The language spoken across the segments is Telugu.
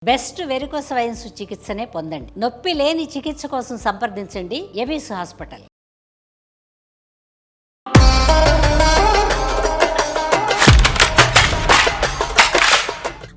బెస్ట్ వెరికోస్ వైన్స్ చికిత్సనే పొందండి. నొప్పి లేని చికిత్స కోసం సంప్రదించండి ఎబిస్ హాస్పిటల్.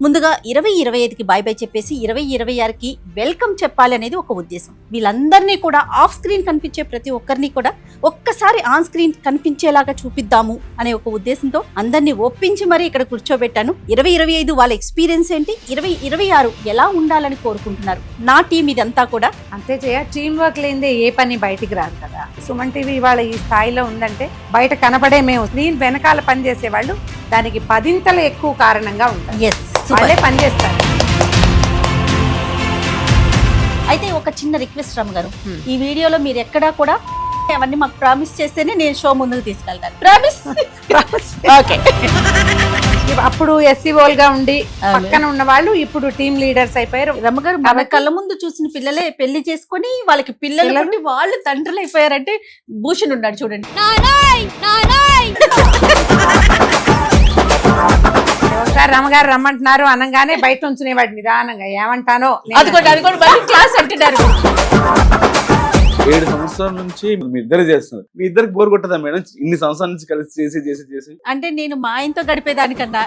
ముందుగా 2025కి బై బై చెప్పేసి 2026కి వెల్కమ్ చెప్పాలి అనేది ఒక ఉద్దేశం. వీళ్ళందరినీ కూడా ఆఫ్ స్క్రీన్ కనిపించే ప్రతి ఒక్కరిని కూడా ఒక్కసారి ఆన్ స్క్రీన్ కనిపించేలాగా చూపిద్దాము అనే ఒక ఉద్దేశంతో అందరినీ ఒప్పించి మరీ ఇక్కడ కూర్చోబెట్టాను. 2025 వాళ్ళ ఎక్స్పీరియన్స్ ఏంటి, 2026 ఎలా ఉండాలని కోరుకుంటున్నారు. నా టీం ఇదంతా కూడా అంతే టీం వర్క్ లేనిదే ఏ పని బయటికి రాదు కదా. సుమన్ టీవీ ఇవాళ ఈ స్థాయిలో ఉందంటే బయట కనపడే మేము స్క్రీన్ వెనకాల పనిచేసే వాళ్ళు దానికి 10 ఎక్కువ కారణంగా ఉంటారు. వాళ్ళే పనిచేస్తారు. అయితే ఒక చిన్న రిక్వెస్ట్ రామ్ గారు, ఈ వీడియోలో మీరు ఎక్కడా కూడా అవన్నీ మాకు ప్రామిస్ చేస్తేనే నేను షో ముందుకు తీసుకెళ్తాను. ప్రామిస్. ఓకే. అప్పుడు ఎస్సీఓల్ గా ఉండి పక్కన ఉన్న వాళ్ళు ఇప్పుడు టీమ్ లీడర్స్ అయిపోయారు. రమ్మగారు మన కళ్ళ ముందు చూసిన పిల్లలే పెళ్లి చేసుకుని వాళ్ళకి పిల్లలు పుట్టి వాళ్ళు తండ్రులు అయిపోయారంటే భూషణ్ ఉన్నాడు చూడండి. ఒకసారి రమ్మగారు రమ్మంటున్నారు అనగానే బయట ఉంచునేవాడు నిదానంగా ఏమంటానో అది కూడా క్లాస్ అంటున్నారు. 7 సంవత్సరాల నుంచి మీ ఇద్దరు చేస్తున్నారు. మీ ఇద్దరికి బోర్ కొట్టదా మేడం? ఇన్ని సంవత్సరాల నుంచి కలిసి చేసి అంటే నేను మా ఆయనతో గడిపేదానికన్నా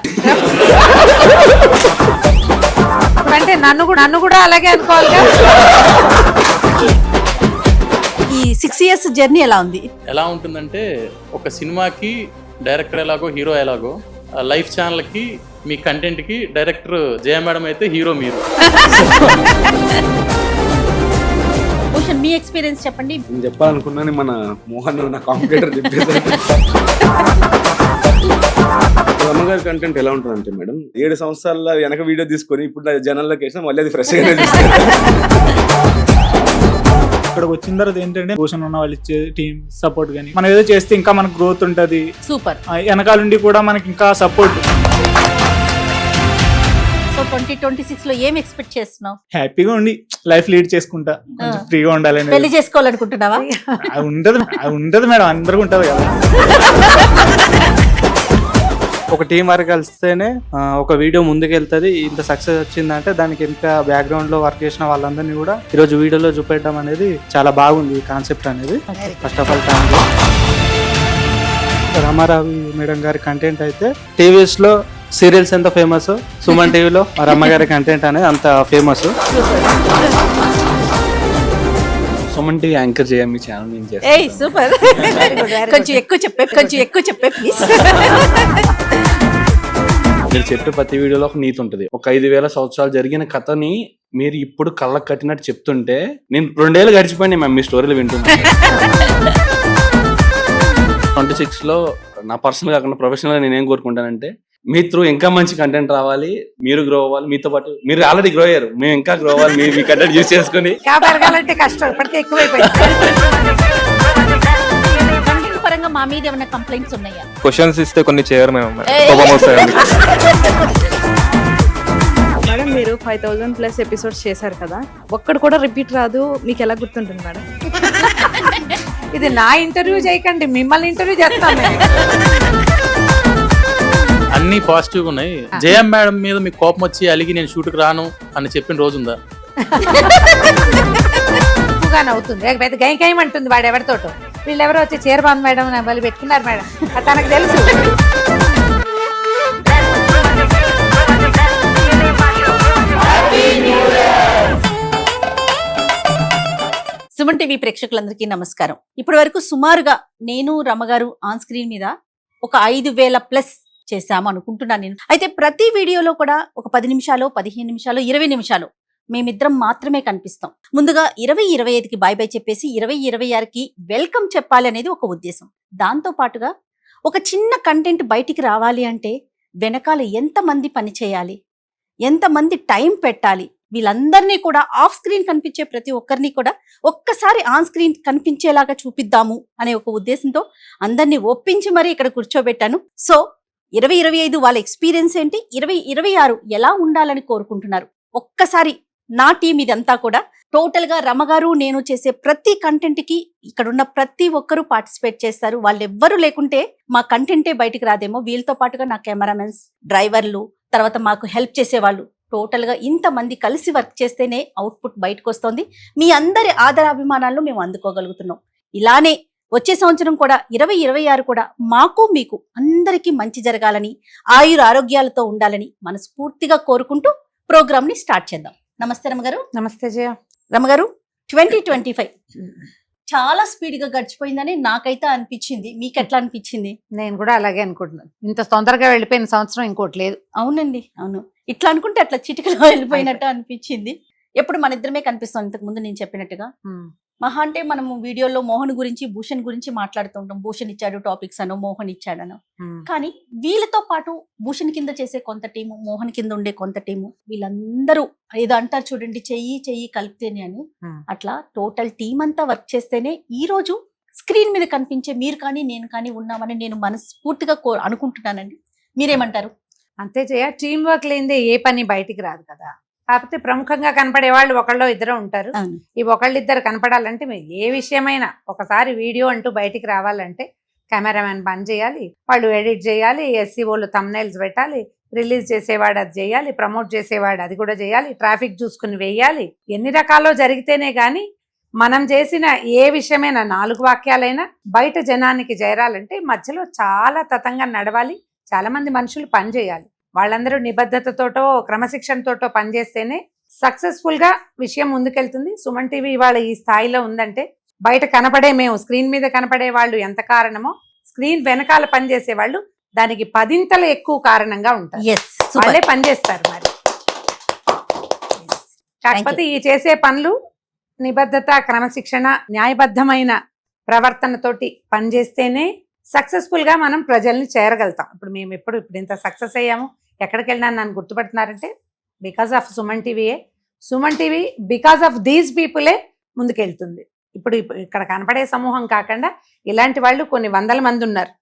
అంటే నన్ను కూడా అలాగే అనుకోవాలిగా. ఈ 6 years జర్నీ ఎలా ఉంది? ఎలా ఉంటుందంటే ఒక సినిమాకి డైరెక్టర్ ఎలాగో హీరో ఎలాగో లైఫ్ ఛానల్కి మీ కంటెంట్కి డైరెక్టర్ జయ మేడం అయితే హీరో మీరు. భూషణ్ మీ ఎక్స్పీరియన్స్ చెప్పండి. నేను చెప్పాలనుకున్నాను, మన మోహన్ నా కాంపిటేటర్ చెప్పేసి. అమ్మగారి కంటెంట్ ఎలా ఉంటుందంటే మేడం, 7 సంవత్సరాల వెనక వీడియో తీసుకొని ఇప్పుడు జనాల్లోకి వేసినా మళ్ళీ అది ఫ్రెష్ గానే ఇక్కడికి వచ్చిన తర్వాత ఏంటంటే భూషణ్ ఉన్న వాళ్ళు ఇచ్చే టీమ్ సపోర్ట్ కానీ మనం ఏదో చేస్తే ఇంకా మనకు గ్రోత్ ఉంటది. సూపర్. వెనకాల నుండి కూడా మనకి ఇంకా సపోర్ట్. సో 2026 లో ఏం ఎక్స్పెక్ట్ చేస్తున్నావు? హ్యాపీగా ఉండి లైఫ్ లీడ్ చేసుకుంటా, కొంచెం ఫ్రీగా ఉండాలని. పెళ్లి చేసుకోవాలనుకుంటున్నావా? ఉంటది మేడం, అందరికీ ఉంటది కదా. ఒక టీం వర్క్ కలిస్తేనే ఒక వీడియో ముందుకెళ్తుంది. ఇంత సక్సెస్ వచ్చిందంటే దానికి ఎంత బ్యాక్గ్రౌండ్ లో వర్క్ చేసిన వాళ్ళందరినీ కూడా ఈరోజు వీడియోలో చూపెట్టడం అనేది చాలా బాగుంది కాన్సెప్ట్ అనేది. First of all thank you. Ramaravi madam గారి కంటెంట్ అయితే టీవీస్ లో సీరియల్స్ ఎంత ఫేమస్, సుమన్ టీవీలో రమ్మ గారి కంటెంట్ అనేది అంత ఫేమస్. సుమన్ టీవీ యాంకర్ చేయ మీ ఛానల్ నుంచి. సూపర్. కొంచెం ఎక్కువ చెప్పే ప్లీజ్. మీరు చెప్పే ప్రతి వీడియోలో ఒక నీతి ఉంటుంది. ఒక 5,000 సంవత్సరాలు జరిగిన కథని మీరు ఇప్పుడు కళ్ళకు కట్టినట్టు చెప్తుంటే నేను 2 ఏళ్ళు గడిచిపోయింది మేము మీ స్టోరీలు వింటున్నాను. 26 లో నా పర్సనల్ కాకుండా ప్రొఫెషనల్ గా నేనేం కోరుకుంటానంటే మీ త్రూ ఇంకా మంచి కంటెంట్ రావాలి, మీరు గ్రో అవ్వాలి. మీతో పాటు మీరు ఆల్రెడీ గ్రో అయ్యారు, మేము ఇంకా గ్రో అవ్వాలి. మీ కంటెంట్ యూజ్ చేసుకుని పెరగాలంటే కష్టం ఇప్పటికే ఎక్కువైపోయింది. కంటెంట్ పరంగా మా మీద ఏమైనా కంప్లైంట్స్ ఉన్నాయా? క్వశ్చన్స్ ఇస్తే కొన్ని చేయరు మేము. మేడం మీరు 5,000+ ఎపిసోడ్స్ చేశారు కదా, ఒక్కడు కూడా రిపీట్ రాదు, మీకు ఎలా గుర్తుంటుంది మేడం? ఇది నా ఇంటర్వ్యూ చేయకండి, మిమ్మల్ని ఇంటర్వ్యూ చేస్తాను. అన్ని పాజిటివ్ ఉన్నాయి. జయ మేడం మీద మీకు కోపం వచ్చి అలిగి నేను షూట్కి రాను అని చెప్పిన రోజుందా? ఎక్కువగానే అవుతుంది. పెద్ద గైమంటుంది వాడు ఎవరితోటో. వీళ్ళెవరో వచ్చి చీరబాన్ మేడం వాళ్ళు పెట్టుకున్నారు మేడం, తనకు తెలుసు. సుమన్ టీవీ ప్రేక్షకులందరికీ నమస్కారం. ఇప్పటి వరకు సుమారుగా నేను రమ్మగారు ఆన్ స్క్రీన్ మీద ఒక 5,000+ చేశాము అనుకుంటున్నాను నేను. అయితే ప్రతి వీడియోలో కూడా ఒక 10 నిమిషాలు, 15 నిమిషాలు, 20 నిమిషాలు మేమిద్దరం మాత్రమే కనిపిస్తాం. ముందుగా 2025కి బై బై చెప్పేసి 2026కి వెల్కమ్ చెప్పాలి అనేది ఒక ఉద్దేశం. దాంతో పాటుగా ఒక చిన్న కంటెంట్ బయటికి రావాలి అంటే వెనకాల ఎంతమంది పని చేయాలి, ఎంతమంది టైం పెట్టాలి, వీళ్ళందరినీ కూడా ఆఫ్ స్క్రీన్ కనిపించే ప్రతి ఒక్కరిని కూడా ఒక్కసారి ఆన్ స్క్రీన్ కనిపించేలాగా చూపిద్దాము అనే ఒక ఉద్దేశంతో అందరినీ ఒప్పించి మరీ ఇక్కడ కూర్చోబెట్టాను. సో 2025 వాళ్ళ ఎక్స్పీరియన్స్ ఏంటి, 2026 ఎలా ఉండాలని కోరుకుంటున్నారు. ఒక్కసారి నా టీం ఇదంతా కూడా టోటల్ గా రమగారు నేను చేసే ప్రతి కంటెంట్ కి ఇక్కడున్న ప్రతి ఒక్కరూ పార్టిసిపేట్ చేస్తారు. వాళ్ళు ఎవ్వరూ లేకుంటే మా కంటెంటే బయటికి రాదేమో. వీళ్ళతో పాటుగా నా కెమెరామెన్స్, డ్రైవర్లు, తర్వాత మాకు హెల్ప్ చేసే వాళ్ళు టోటల్గా ఇంతమంది కలిసి వర్క్ చేస్తేనే అవుట్పుట్ బయటకు వస్తుంది. మీ అందరి ఆదరాభిమానాలను మేము అందుకోగలుగుతున్నాం. ఇలానే వచ్చే సంవత్సరం కూడా 2026 కూడా మాకు మీకు అందరికీ మంచి జరగాలని, ఆయుర ఆరోగ్యాలతో ఉండాలని మనస్ఫూర్తిగా కోరుకుంటూ ప్రోగ్రామ్ ని స్టార్ట్ చేద్దాం. నమస్తే రమగారు. నమస్తే జయ. రమగారు, 2025 చాలా స్పీడ్ గా గడిచిపోయిందని నాకైతే అనిపించింది. మీకు ఎట్లా అనిపించింది? నేను కూడా అలాగే అనుకుంటున్నాను. ఇంత తొందరగా వెళ్ళిపోయిన సంవత్సరం ఇంకోటి లేదు. అవునండి, అవును. ఇట్లా అనుకుంటే అట్లా చిటికలో వెళ్ళిపోయినట్టు అనిపించింది. ఎప్పుడు మన ఇద్దరమే కనిపిస్తాం. ఇంతకు ముందు నేను చెప్పినట్టుగా మహా అంటే మనము వీడియోలో మోహన్ గురించి, భూషణ్ గురించి మాట్లాడుతూ ఉంటాం. భూషణ్ ఇచ్చాడు టాపిక్స్ అనో, మోహన్ ఇచ్చాడనో. కానీ వీళ్ళతో పాటు భూషణ్ కింద చేసే కొంత టీము, మోహన్ కింద ఉండే కొంత టీము, వీళ్ళందరూ ఏదో అంటారు చూడండి, చెయ్యి కలిపితేనే అని. అట్లా టోటల్ టీం అంతా వర్క్ చేస్తేనే ఈ రోజు స్క్రీన్ మీద కనిపించే మీరు కానీ నేను కానీ ఉన్నామని నేను మనస్ఫూర్తిగా అనుకుంటున్నానండి. మీరేమంటారు? అంతే జయ, టీం వర్క్ లేనిదే ఏ పని బయటికి రాదు కదా. కాకపోతే ప్రముఖంగా కనపడే వాళ్ళు ఒకళ్ళో ఇద్దరు ఉంటారు. ఈ ఒకళ్ళిద్దరు కనపడాలంటే మీరు ఏ విషయమైనా ఒకసారి వీడియో అంటూ బయటికి రావాలంటే కెమెరామెన్ పని చేయాలి, వాళ్ళు ఎడిట్ చేయాలి, ఎస్సీఓలు థంబ్నైల్స్ పెట్టాలి, రిలీజ్ చేసేవాడు అది చేయాలి, ప్రమోట్ చేసేవాడు అది కూడా చేయాలి, ట్రాఫిక్ చూసుకుని వేయాలి. ఎన్ని రకాలో జరిగితేనే గాని మనం చేసిన ఏ విషయమైనా 4 వాక్యాలైనా బయట జనానికి చేరాలంటే మధ్యలో చాలా తతంగా నడవాలి. చాలా మంది మనుషులు పని చేయాలి. వాళ్ళందరూ నిబద్ధతతోటో క్రమశిక్షణతోటో పనిచేస్తేనే సక్సెస్ఫుల్ గా విషయం ముందుకెళ్తుంది. సుమన్ టీవీ ఇవాళ ఈ స్థాయిలో ఉందంటే బయట కనపడే మేము స్క్రీన్ మీద కనపడే వాళ్ళు ఎంత కారణమో, స్క్రీన్ వెనకాల పనిచేసే వాళ్ళు దానికి 10 ఎక్కువ కారణంగా ఉంటారు. వాళ్ళే పనిచేస్తారు. మరి కాకపోతే ఈ చేసే పనులు నిబద్ధత, క్రమశిక్షణ, న్యాయబద్ధమైన ప్రవర్తనతోటి పనిచేస్తేనే సక్సెస్ఫుల్ గా మనం ప్రజల్ని చేరగలుగుతాం. ఇప్పుడు మేము ఇప్పుడు ఇంత సక్సెస్ అయ్యాము, ఎక్కడికి వెళ్ళినా నన్ను గుర్తుపడుతున్నారంటే బికాస్ ఆఫ్ సుమన్ టీవీయే. Suman TV because of these పీపులే ముందుకెళ్తుంది. ఇప్పుడు ఇక్కడ కనపడే సమూహం కాకుండా ఇలాంటి వాళ్ళు కొన్ని 100 మంది ఉన్నారు.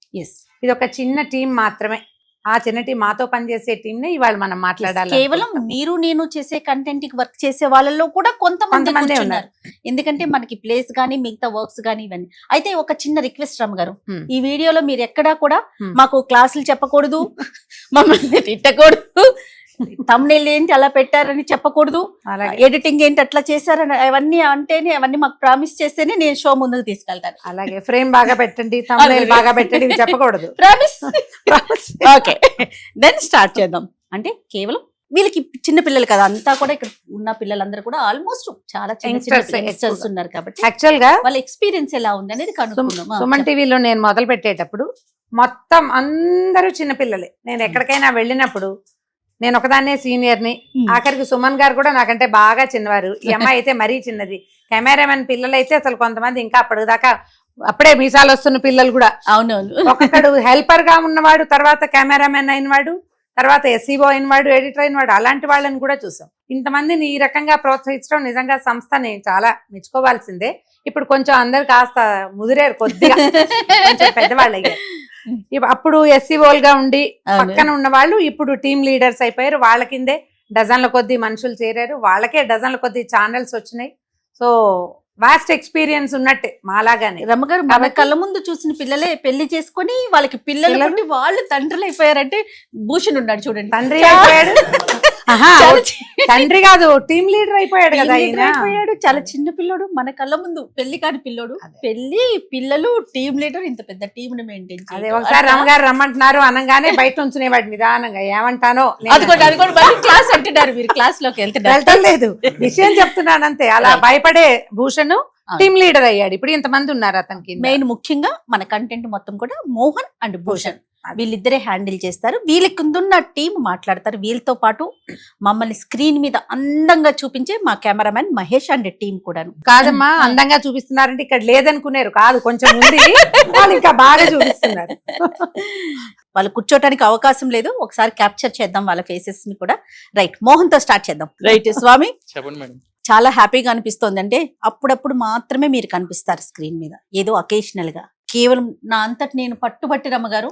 ఇది ఒక చిన్న టీం మాత్రమే. ఆ చిన్న టీం, మాతో పనిచేసే టీం నే ఇవాళ మనం మాట్లాడాలి. కేవలం మీరు నేను చేసే కంటెంట్ కి వర్క్ చేసే వాళ్ళలో కూడా కొంతమంది ఉన్నారు. ఎందుకంటే మనకి ప్లేస్ గానీ మిగతా వర్క్స్ గానీ ఇవన్నీ. అయితే ఒక చిన్న రిక్వెస్ట్ రమ్మ గారు, ఈ వీడియోలో మీరు ఎక్కడా కూడా మాకు క్లాసులు చెప్పకూడదు, మమ్మల్ని తిట్టకూడదు, తమ్నెయిల్ ఏంటి అలా పెట్టారని చెప్పకూడదు, ఎడిటింగ్ ఏంటి అట్లా చేశారని అవన్నీ అంటేనే, అవన్నీ మాకు ప్రామిస్ చేస్తేనే నేను షో ముందుకు తీసుకెళ్తాను. అలాగే ఫ్రేమ్ బాగా పెట్టండి, తమ్నెయిల్ బాగా పెట్టండి, ఇవి చెప్పకూడదు. ప్రామిస్. ఓకే, దెన్ స్టార్ట్ చేద్దాం. అంటే కేవలం వీళ్ళకి చిన్న పిల్లలు కదా, అంతా కూడా ఇక్కడ ఉన్న పిల్లలందరూ కూడా ఆల్మోస్ట్ చాలా యంగ్స్టర్స్ ఉన్నారు కాబట్టి యాక్చువల్ గా వాళ్ళ ఎక్స్పీరియన్స్ ఎలా ఉంది అనేది కనుక్కుందాం. సుమన్ టీవీలో నేను మొదలు పెట్టేటప్పుడు మొత్తం అందరూ చిన్నపిల్లలే. నేను ఎక్కడికైనా వెళ్ళినప్పుడు నేను ఒకదాన్నే సీనియర్ని, ఆఖరికి సుమన్ గారు కూడా నాకంటే బాగా చిన్నవారు, ఈ అమ్మాయి అయితే మరీ చిన్నది. కెమెరామెన్ పిల్లలు అయితే అసలు కొంతమంది ఇంకా అప్పటిదాకా అప్పుడే మీసాలు వస్తున్న పిల్లలు కూడా. అవునవును. ఒకడు హెల్పర్ గా ఉన్నవాడు, తర్వాత కెమెరామెన్ అయినవాడు, తర్వాత ఎస్ఈఓ అయినవాడు, ఎడిటర్ అయినవాడు, అలాంటి వాళ్ళని కూడా చూసాం. ఇంతమందిని ఈ రకంగా ప్రోత్సహించడం నిజంగా సంస్థని చాలా మెచ్చుకోవాల్సిందే. ఇప్పుడు కొంచెం అందరు కాస్త ముదిరేరు, కొద్దిగా కొంచెం పెద్దవాళ్ళు అయ్యారు. అప్పుడు ఎస్సీఓలుగా ఉండి పక్కన ఉన్న వాళ్ళు ఇప్పుడు టీమ్ లీడర్స్ అయిపోయారు. వాళ్ళ కిందే డజన్ల కొద్దీ మనుషులు చేరారు, వాళ్ళకే డజన్ల కొద్దీ ఛానల్స్ వచ్చినాయి. సో వాస్ట్ ఎక్స్పీరియన్స్ ఉన్నట్టే మాలాగానే. రమ్మగారు, మన కళ్ళ ముందు చూసిన పిల్లలే పెళ్లి చేసుకొని వాళ్ళకి పిల్లలు వాళ్ళు తండ్రులు అయిపోయారంటే భూషణ్ ఉన్నాడు చూడండి, తండ్రి అయిపోయాడు. తండ్రి కాదు, టీమ్ లీడర్ అయిపోయాడు కదా. అయిపోయాడు, చాలా చిన్న పిల్లోడు, మన కళ్ళ ముందు పెళ్లి కాని పిల్లోడు, పెళ్లి పిల్లలు, టీమ్ లీడర్, ఇంత పెద్ద టీమ్ ని మెయింటైన్. అదే ఒకసారి రమ్మగారు రమ్మంటున్నారు అనగానే బయట ఉంచునేవాడు నిదానంగా, ఏమంటానో క్లాస్ అంటున్నారు, మీరు క్లాస్ లోకి వెళ్తలేదు, విషయం చెప్తున్నాను అంతే. అలా భయపడే భూషణ్ టీమ్ లీడర్ అయ్యాడు. ఇప్పుడు ఇంతమంది ఉన్నారు అతనికి. మెయిన్ ముఖ్యంగా మన కంటెంట్ మొత్తం కూడా మోహన్ అండ్ భూషణ్ వీళ్ళిద్దరే హ్యాండిల్ చేస్తారు. వీళ్ళకి ఉన్న టీం మాట్లాడతారు. వీళ్ళతో పాటు మమ్మల్ని స్క్రీన్ మీద అందంగా చూపించే మా కెమెరామెన్ మహేష్ అండ్ టీం కూడా. కాదమ్మా, అందంగా చూపిస్తున్నారంటే ఇక్కడ లేదనుకున్నారు, కాదు కొంచెం ఉంది, వాళ్ళు ఇంకా బాగా చూపిస్తున్నారు. వాళ్ళు కూర్చోటానికి అవకాశం లేదు, ఒకసారి క్యాప్చర్ చేద్దాం వాళ్ళ ఫేసెస్ ని కూడా. రైట్, మోహన్ తో స్టార్ట్ చేద్దాం. రైట్ స్వామి, చెప్పండి మేడం. చాలా హ్యాపీగా అనిపిస్తోంది. అంటే అప్పుడప్పుడు మాత్రమే మీరు కనిపిస్తారు స్క్రీన్ మీద, ఏదో అకేషనల్ గా. కేవలం నా అంతటి నేను పట్టుబట్టి రమ్మగారు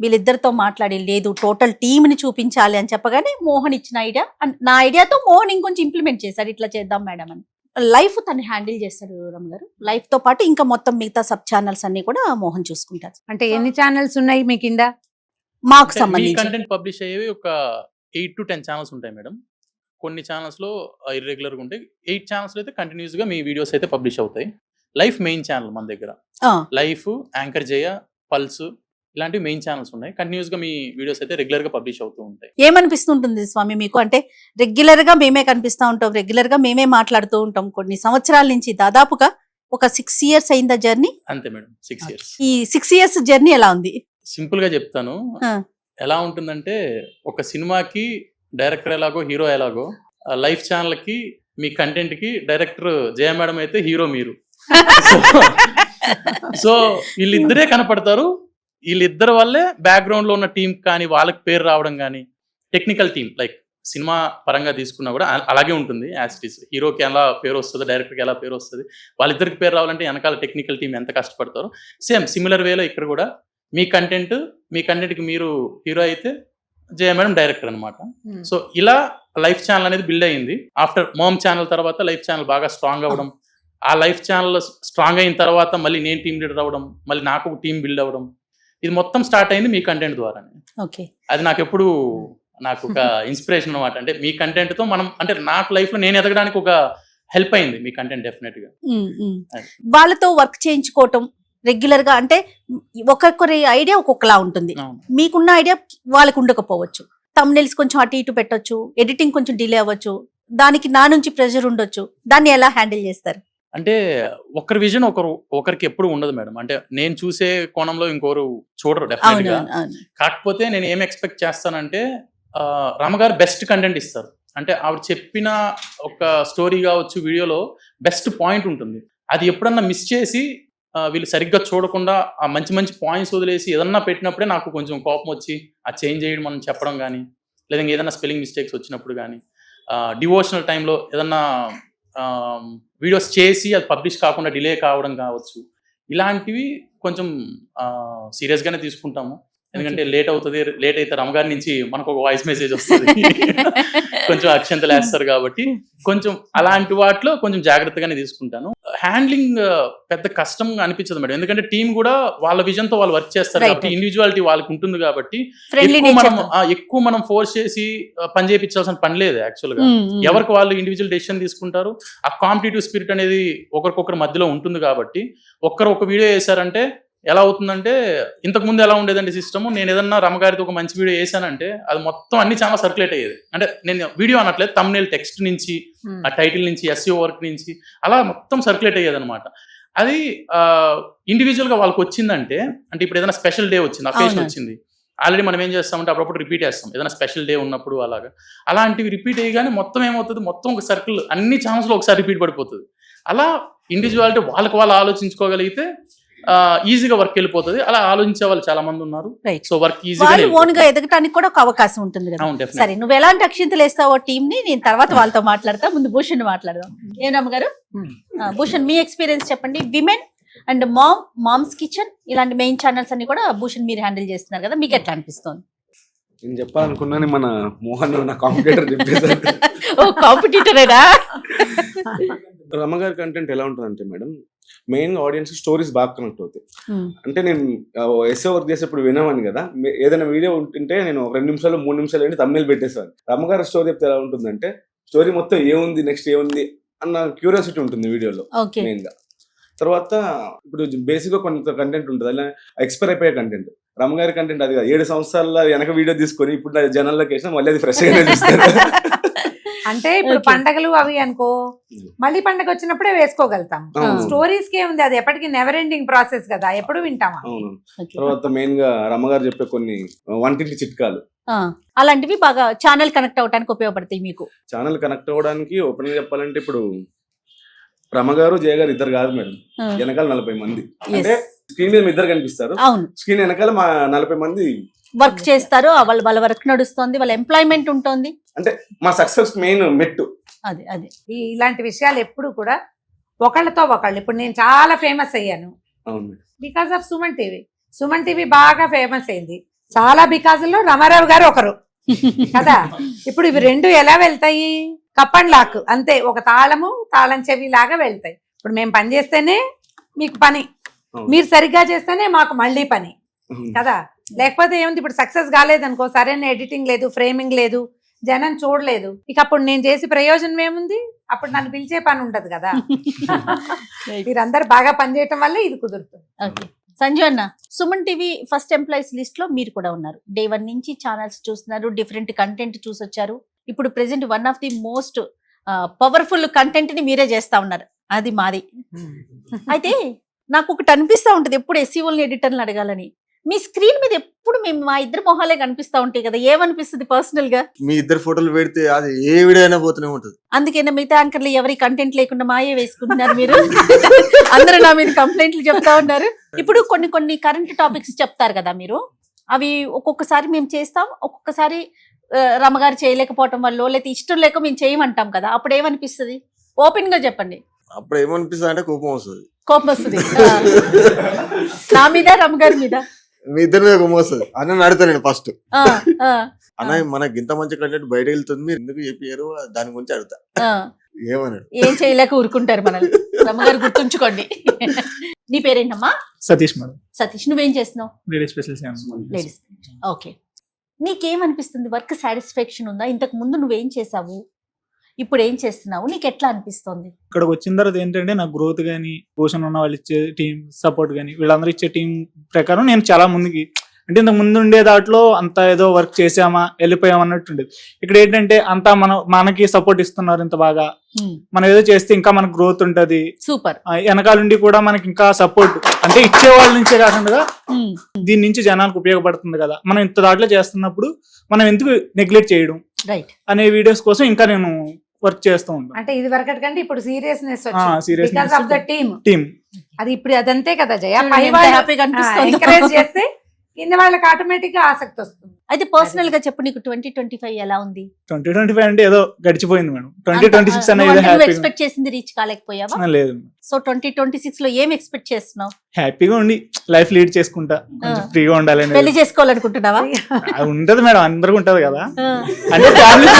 వీళ్ళిద్దరితో మాట్లాడి, లేదు టోటల్ టీమ్ ని చూపించాలి అని చెప్పగానే మోహన్ ఇచ్చిన ఐడియా, నా ఐడియాతో మోహన్ ఇంకొంచెం ఇంప్లిమెంట్ చేశాడు, ఇట్లా చేద్దాం మేడం అని. లైఫ్ తను హ్యాండిల్ చేస్తాడు రమ్మగారు. లైఫ్ తో పాటు ఇంకా మొత్తం మిగతా సబ్ ఛానల్స్ అన్ని కూడా మోహన్ చూసుకుంటారు. అంటే ఎన్ని ఛానల్స్ ఉన్నాయి మీ కింద? మాకు సంబంధించి కంటెంట్ పబ్లిష్ అయ్యేవి ఒక 8 to 10 ఛానల్స్ ఉంటాయి మేడం. కొన్ని ఛానల్స్లో ఇర్రెగ్యులర్గా ఉంటాయి. 8 ఛానల్స్లో అయితే కంటిన్యూస్గా మీ వీడియోస్ అయితే పబ్లిష్ అవుతాయి. లైఫ్ మెయిన్ ఛానల్ మన దగ్గర, లైఫ్, యాంకర్ జయ, పల్స్ ఇలాంటివి మెయిన్ ఛానల్స్ ఉన్నాయి. కంటిన్యూస్గా మీ వీడియోస్ అయితే రెగ్యులర్గా పబ్లిష్ అవుతూ ఉంటాయి. ఏమనిపిస్తుంటుంది స్వామి మీకు? అంటే రెగ్యులర్ గా మేమే కనిపిస్తూ ఉంటాం, రెగ్యులర్ గా మేమే మాట్లాడుతూ ఉంటాం. కొన్ని సంవత్సరాల నుంచి దాదాపుగా ఒక 6 years అయిందా జర్నీ? అంతే మేడం, 6 years. ఈ 6 years జర్నీ ఎలా ఉంది? సింపుల్గా చెప్తాను. ఎలా ఉంటుందంటే, ఒక సినిమాకి డైరెక్టర్ ఎలాగో హీరో ఎలాగో, లైఫ్ ఛానల్కి మీ కంటెంట్కి డైరెక్టర్ జయ మేడం అయితే హీరో మీరు. సో వీళ్ళిద్దరే కనపడతారు. వీళ్ళిద్దరి వల్లే బ్యాక్గ్రౌండ్ లో ఉన్న టీం కానీ వాళ్ళకి పేరు రావడం కానీ, టెక్నికల్ టీం లైక్ సినిమా పరంగా తీసుకున్నా కూడా అలాగే ఉంటుంది. యాజ్ ఇట్ ఈస్ హీరోకి ఎలా పేరు వస్తుంది, డైరెక్టర్కి ఎలా పేరు వస్తుంది, వాళ్ళిద్దరికి పేరు రావాలంటే వెనకాల టెక్నికల్ టీం ఎంత కష్టపడతారో, సేమ్ సిమిలర్ వేలో ఇక్కడ కూడా మీ కంటెంట్కి మీరు హీరో అయితే జయ మేడం డైరెక్టర్ అనమాట. సో ఇలా లైఫ్ ఛానల్ అనేది బిల్డ్ అయ్యింది. ఆఫ్టర్ మామ్ ఛానల్ తర్వాత లైఫ్ ఛానల్ బాగా స్ట్రాంగ్ అవ్వడం, ఆ లైఫ్ ఛానల్ స్ట్రాంగ్ అయిన తర్వాత మళ్ళీ నేను టీం లీడర్ అవ్వడం, మళ్ళీ నాకు ఒక టీం బిల్డ్ అవ్వడం, ఇది మొత్తం స్టార్ట్ అయింది మీ కంటెంట్ ద్వారానే. ఓకే, అది నాకు ఒక ఇన్స్పిరేషన్ అనమాట. అంటే మీ కంటెంట్ తో మనం, అంటే నాకు లైఫ్ లో నేను ఎదగడానికి ఒక హెల్ప్ అయింది మీ కంటెంట్ డెఫినెట్ గా. వాళ్ళతో వర్క్ చేయించుకోవటం రెగ్యులర్ గా, అంటే ఒక్కొక్కరి ఐడియా ఒక్కొక్కలా ఉంటుంది. మీకున్న ఐడియా వాళ్ళకు ఉండకపోవచ్చు. థంబ్నెయిల్స్ కొంచెం అటు ఇటు పెట్టొచ్చు, ఎడిటింగ్ కొంచెం డిలే అవ్వచ్చు, దానికి నా నుంచి ప్రెషర్ ఉండొచ్చు. దాన్ని ఎలా హ్యాండిల్ చేస్తారు? అంటే ఒకరి విజన్ ఒకరికి ఎప్పుడు ఉండదు మేడం. అంటే నేను చూసే కోణంలో ఇంకోరు చూడరు డెఫినెట్ గా. కాకపోతే నేను ఏం ఎక్స్పెక్ట్ చేస్తానంటే, రమగారు బెస్ట్ కంటెంట్ ఇస్తారు. అంటే ఆవిడ చెప్పిన ఒక స్టోరీ కావచ్చు, వీడియోలో బెస్ట్ పాయింట్ ఉంటుంది. అది ఎప్పుడన్నా మిస్ చేసి వీళ్ళు సరిగ్గా చూడకుండా ఆ మంచి మంచి పాయింట్స్ వదిలేసి ఏదన్నా పెట్టినప్పుడే నాకు కొంచెం కోపం వచ్చి ఆ చేంజ్ చేయడం మనం చెప్పడం కానీ, లేదా ఏదైనా స్పెల్లింగ్ మిస్టేక్స్ వచ్చినప్పుడు కానీ, డివోషనల్ టైంలో ఏదన్నా వీడియోస్ చేసి అది పబ్లిష్ కాకుండా డిలే కావడం కావచ్చు, ఇలాంటివి కొంచెం సీరియస్గానే తీసుకుంటాము. ఎందుకంటే లేట్ అయితే రమగారి నుంచి మనకు ఒక వాయిస్ మెసేజ్ వస్తుంది, కొంచెం అక్షంతలు వేస్తారు కాబట్టి కొంచెం అలాంటి వాటిలో కొంచెం జాగ్రత్తగానే తీసుకుంటాను. హ్యాండ్లింగ్ పెద్ద కష్టంగా అనిపించదు మేడం, ఎందుకంటే టీం కూడా వాళ్ళ విజన్ తో వాళ్ళు వర్క్ చేస్తారు కాబట్టి, ఇండివిజువాలిటీ వాళ్ళకి ఉంటుంది కాబట్టి ఎక్కువ మనం ఫోర్స్ చేసి పని చేయించాల్సిన పని లేదు. యాక్చువల్ గా ఎవరికి వాళ్ళు ఇండివిజువల్ డెసిషన్ తీసుకుంటారు. ఆ కాంపిటేటివ్ స్పిరిట్ అనేది ఒకరికొకరి మధ్యలో ఉంటుంది కాబట్టి, ఒక్కరు ఒక వీడియో వేశారంటే ఎలా అవుతుందంటే, ఇంతకు ముందు ఎలా ఉండేదంటే సిస్టమ్, నేను ఏదన్నా రమగారితో ఒక మంచి వీడియో వేసానంటే అది మొత్తం అన్ని చాలా సర్క్యులేట్ అయ్యేది. అంటే నేను వీడియో అనట్లేదు, థంబ్నెయిల్ టెక్స్ట్ నుంచి, ఆ టైటిల్ నుంచి, SEO వర్క్ నుంచి అలా మొత్తం సర్క్యులేట్ అయ్యేది అనమాట. అది ఇండివిజువల్ గా వాళ్ళకి వచ్చిందంటే, అంటే ఇప్పుడు ఏదైనా స్పెషల్ డే వచ్చింది, అకేషన్ వచ్చింది, ఆల్రెడీ మనం ఏం చేస్తామంటే అప్పుడప్పుడు రిపీట్ చేస్తాం ఏదైనా స్పెషల్ డే ఉన్నప్పుడు. అలాంటివి రిపీట్ అయ్యగానే మొత్తం ఏమవుతుంది, మొత్తం ఒక సర్కిల్ అన్ని ఛానల్స్ లో ఒకసారి రిపీట్ పడిపోతుంది. అలా ఇండివిజువాలిటీ వాళ్ళకి వాళ్ళు ఆలోచించుకోగలిగితే ఈజీగా వర్క్ వెళ్ళిపోతుంది. అలా ఆలోచించే వాళ్ళు చాలా మంది ఉన్నారు. సో వర్క్ ఈజీగా ఓన్ గా ఎదగటానికి కూడా ఒక అవకాశం ఉంటుంది కదా. సరే, నువ్వు ఎలాంటి అక్షింతలు వేస్తావో టీం ని నేను తర్వాత వాళ్ళతో మాట్లాడతా. ముందు భూషణ్ మాట్లాడదాం. ఏనమ్మ గారు, భూషణ్ మీ ఎక్స్పీరియన్స్ చెప్పండి. విమెన్ అండ్ మామ్స్ కిచెన్ ఇలాంటి మెయిన్ ఛానల్స్ అన్ని కూడా భూషణ్ మీరు హ్యాండిల్ చేస్తున్నారు కదా, మీకు ఎట్లా అనిపిస్తుంది? నేను చెప్పాలనుకున్నాను, మన మోహన్ నా కాంపిటేటర్ చెప్పేసారు. ఓ కాంపిటీటరేనా? రమగారి కంటెంట్ ఎలా ఉంటుందంటే మేడం, మెయిన్ ఆడియన్స్ స్టోరీస్ బాగా కనెక్ట్ అవుతాయి. అంటే నేను SEO వర్క్ చేసేప్పుడు వినేవాని కదా, ఏదైనా వీడియో ఉంటుంటే నేను 2 నిమిషాలు 3 నిమిషాలు ఏంటి థంబ్నెయిల్ పెట్టేసాను. రమగారి స్టోరీ చెప్తే ఎలా ఉంటుందంటే, స్టోరీ మొత్తం ఏముంది, నెక్స్ట్ ఏముంది అన్న క్యూరియాసిటీ ఉంటుంది వీడియోలో మెయిన్ గా. తర్వాత ఇప్పుడు బేసిక్ గా కొంత కంటెంట్ ఉంటుంది, అలా ఎక్స్పైర్ అయిపోయే కంటెంట్. రమగారి కంటెంట్ అది కాదు, 7 సంవత్సరాల వెనక వీడియో తీసుకొని ఇప్పుడు జనాల్లోకి వేసినా మళ్ళీ అది ఫ్రెష్ గానే చూస్తారు. అంటే ఇప్పుడు పండగలు అవి అనుకో, మళ్ళీ పండగ వచ్చినప్పుడే వేసుకోగలుగుతాం. స్టోరీస్ కే ఉంది, అది ఎప్పటికీ నెవర్ ఎండింగ్ ప్రాసెస్ కదా, ఎప్పుడు వింటామా. తర్వాత మెయిన్ గా రమగారు చెప్పే కొన్ని వంటింటి చిట్కాలు, అలాంటివి బాగా ఛానల్ కనెక్ట్ అవ్వడానికి ఉపయోగపడతాయి. మీకు ఛానల్ కనెక్ట్ అవ్వడానికి ఓపెన్ గా చెప్పాలంటే, ఇప్పుడు రమగారు జయ గారు ఇద్దరు కాదు మేడం, వెనకాల 40 మంది. అంటే స్క్రీన్ మీద ఇద్దరు కనిపిస్తారు, స్క్రీన్ వెనకాల మా 40 మంది వర్క్ చేస్తారు. వాళ్ళ వర్క్ నడుస్తుంది, వాళ్ళ ఎంప్లాయ్మెంట్ ఉంటుంది. అంటే మా సక్సెస్ మెయిన్ మెట్టు అది. ఇలాంటి విషయాలు ఎప్పుడు కూడా ఒకళ్ళతో ఒకళ్ళు. ఇప్పుడు నేను చాలా ఫేమస్ అయ్యాను బికాస్ ఆఫ్ సుమన్ టీవీ బాగా ఫేమస్ అయింది చాలా బికాజ్ లో రమారావు గారు ఒకరు కదా. ఇప్పుడు ఇవి 2 ఎలా వెళ్తాయి, కప్ అండ్ లాక్ అంతే, ఒక తాళం చెవి లాగా వెళ్తాయి. ఇప్పుడు మేము పని చేస్తేనే మీకు పని, మీరు సరిగ్గా చేస్తేనే మాకు మళ్ళీ పని కదా. లేకపోతే ఏముంది, ఇప్పుడు సక్సెస్ కాలేదనుకో, సరైన ఎడిటింగ్ లేదు, ఫ్రేమింగ్ లేదు, జనం చూడలేదు, ఇక అప్పుడు నేను చేసి ప్రయోజనం ఏముంది? అప్పుడు నన్ను పిలిచే పని ఉంటది కదా. మీరందరూ బాగా పనిచేయటం వల్ల ఇది కుదురుతుంది. ఓకే సంజు అన్న, Suman TV first employees list లో మీరు కూడా ఉన్నారు. డే 1 నుంచి ఛానల్స్ చూస్తున్నారు, డిఫరెంట్ కంటెంట్ చూసొచ్చారు. ఇప్పుడు present one of the most powerful content ని మీరే చేస్తా ఉన్నారు, అది మాది. అయితే నాకు ఒకటి అనిపిస్తా ఉంటది ఎప్పుడు ఎస్సీఓల్ని ఎడిటర్ని అడగాలని. మీ స్క్రీన్ మీద ఎప్పుడు మేము మా ఇద్దరు మొహాలే కనిపిస్తా ఉంటాయి కదా, ఏమనిపిస్తుంది పర్సనల్ గా? మీ ఇద్దరు ఫోటోలు పెడితే అది ఏ వీడియో అయినా పోతూనే ఉంటది. అందుకేనా మిగతా యాంకర్లు ఎవరి కంటెంట్ లేకుండా మాయే వేసుకుంటున్నారు మీరు? అందరూ నా మీద కంప్లైంట్లు చెప్తా ఉన్నారు. ఇప్పుడు కొన్ని కరెంట్ టాపిక్స్ చెప్తారు కదా మీరు, అవి ఒక్కొక్కసారి మేము చేస్తాం, ఒక్కొక్కసారి రమగారు చేయలేకపోవటం వల్ల లేకపోతే ఇష్టం లేక మేము చేయమంటాం కదా, అప్పుడు ఏమనిపిస్తుంది? ఓపెన్ గా చెప్పండి. అప్పుడు ఏమనిపిస్తుంది అంటే కోపం వస్తుంది. కోపం వస్తుంది నా మీద, రమగారి మీద? మీ ఇద్దరి మీద కోపం వస్తుంది. అన్న అడుగుతాను నేను ఫస్ట్, ఆ, ఆ, అన్న మనకి ఇంత మంచి కంటెంట్ బయట వెళ్తుంది, మీరు ఎందుకు చెప్పారు దాని గురించి అడుగుతా. ఆ. ఏమన్నాడు? ఏం చేయలేక ఊరుకుంటారు మనల్ని. రమగారు గుర్తుంచుకోండి. నీ పేరేంటమ్మా? సతీష్ మేడం, సతీష్. నువ్వేం చేస్తున్నావు? Ladies special ladies. ఓకే, నీకేమనిపిస్తుంది? వర్క్ సాటిస్ఫాక్షన్ ఉందా? ఇంతకు ముందు నువ్వేం చేసావు, ఇప్పుడు ఏం చేస్తున్నావు, నీకు ఎట్లా అనిపిస్తుంది? ఇక్కడికి వచ్చిన తర్వాత ఏంటంటే నాకు గ్రోత్ కానీ, పోషన్ ఉన్న వాళ్ళు ఇచ్చే టీం సపోర్ట్ కానీ, వీళ్ళందరూ ఇచ్చే టీం ప్రకారం నేను చాలా ముందుకి, అంటే ఇంతకు ముందు ఉండే దాంట్లో అంతా ఏదో వర్క్ చేసామా వెళ్ళిపోయాం అన్నట్టు ఉండేది. ఇక్కడ ఏంటంటే అంతా మనకి సపోర్ట్ ఇస్తున్నారు ఇంత బాగా, మనం ఏదో చేస్తే ఇంకా మనకు గ్రోత్ ఉంటది. సూపర్. వెనకాల నుండి కూడా మనకి ఇంకా సపోర్ట్, అంటే ఇచ్చే వాళ్ళ నుంచే కాకుండా దీని నుంచి జనాలకు ఉపయోగపడుతుంది కదా, మనం ఇంత దాంట్లో చేస్తున్నప్పుడు మనం ఎందుకు నెగ్లెక్ట్ చేయడం రైట్ అనే వీడియోస్ కోసం ఇంకా నేను వర్క్ చేస్తూ ఉంటాను. అంటే ఇది వరకటి కంటే ఇప్పుడు seriousness seriousness because of the team. Team అది ఇప్పుడు అదంతే కదా జయ, చూడండి పై ఎంత వాళ్ళు హ్యాపీగా అనిపిస్తుందో. ఎంకరేజ్ చేస్తే కింద వాళ్ళకి ఆటోమేటిక్ గా ఆసక్తి వస్తుంది. అయితే పర్సనల్ గా చెప్పు, నీకు 2025 ఎలా ఉంది? 2025 అంటే ఏదో గడిచిపోయింది మేడం. 2026 అనేది హ్యాపీగా ఎక్స్పెక్ట్ చేసింది రీచ్ కాలేకపోయావా? లేదు. సో 2026 లో ఏం ఎక్స్పెక్ట్ చేస్తున్నావు? హ్యాపీగా ఉండి లైఫ్ లీడ్ చేసుకుంటా, కొంచెం ఫ్రీగా ఉండాలి. పెళ్లి చేసుకోవాలనుకుంటున్నావా? అది ఉంటది మేడం, అందరికి ఉంటది కదా. ఆ. అంటే ఫ్యామిలీ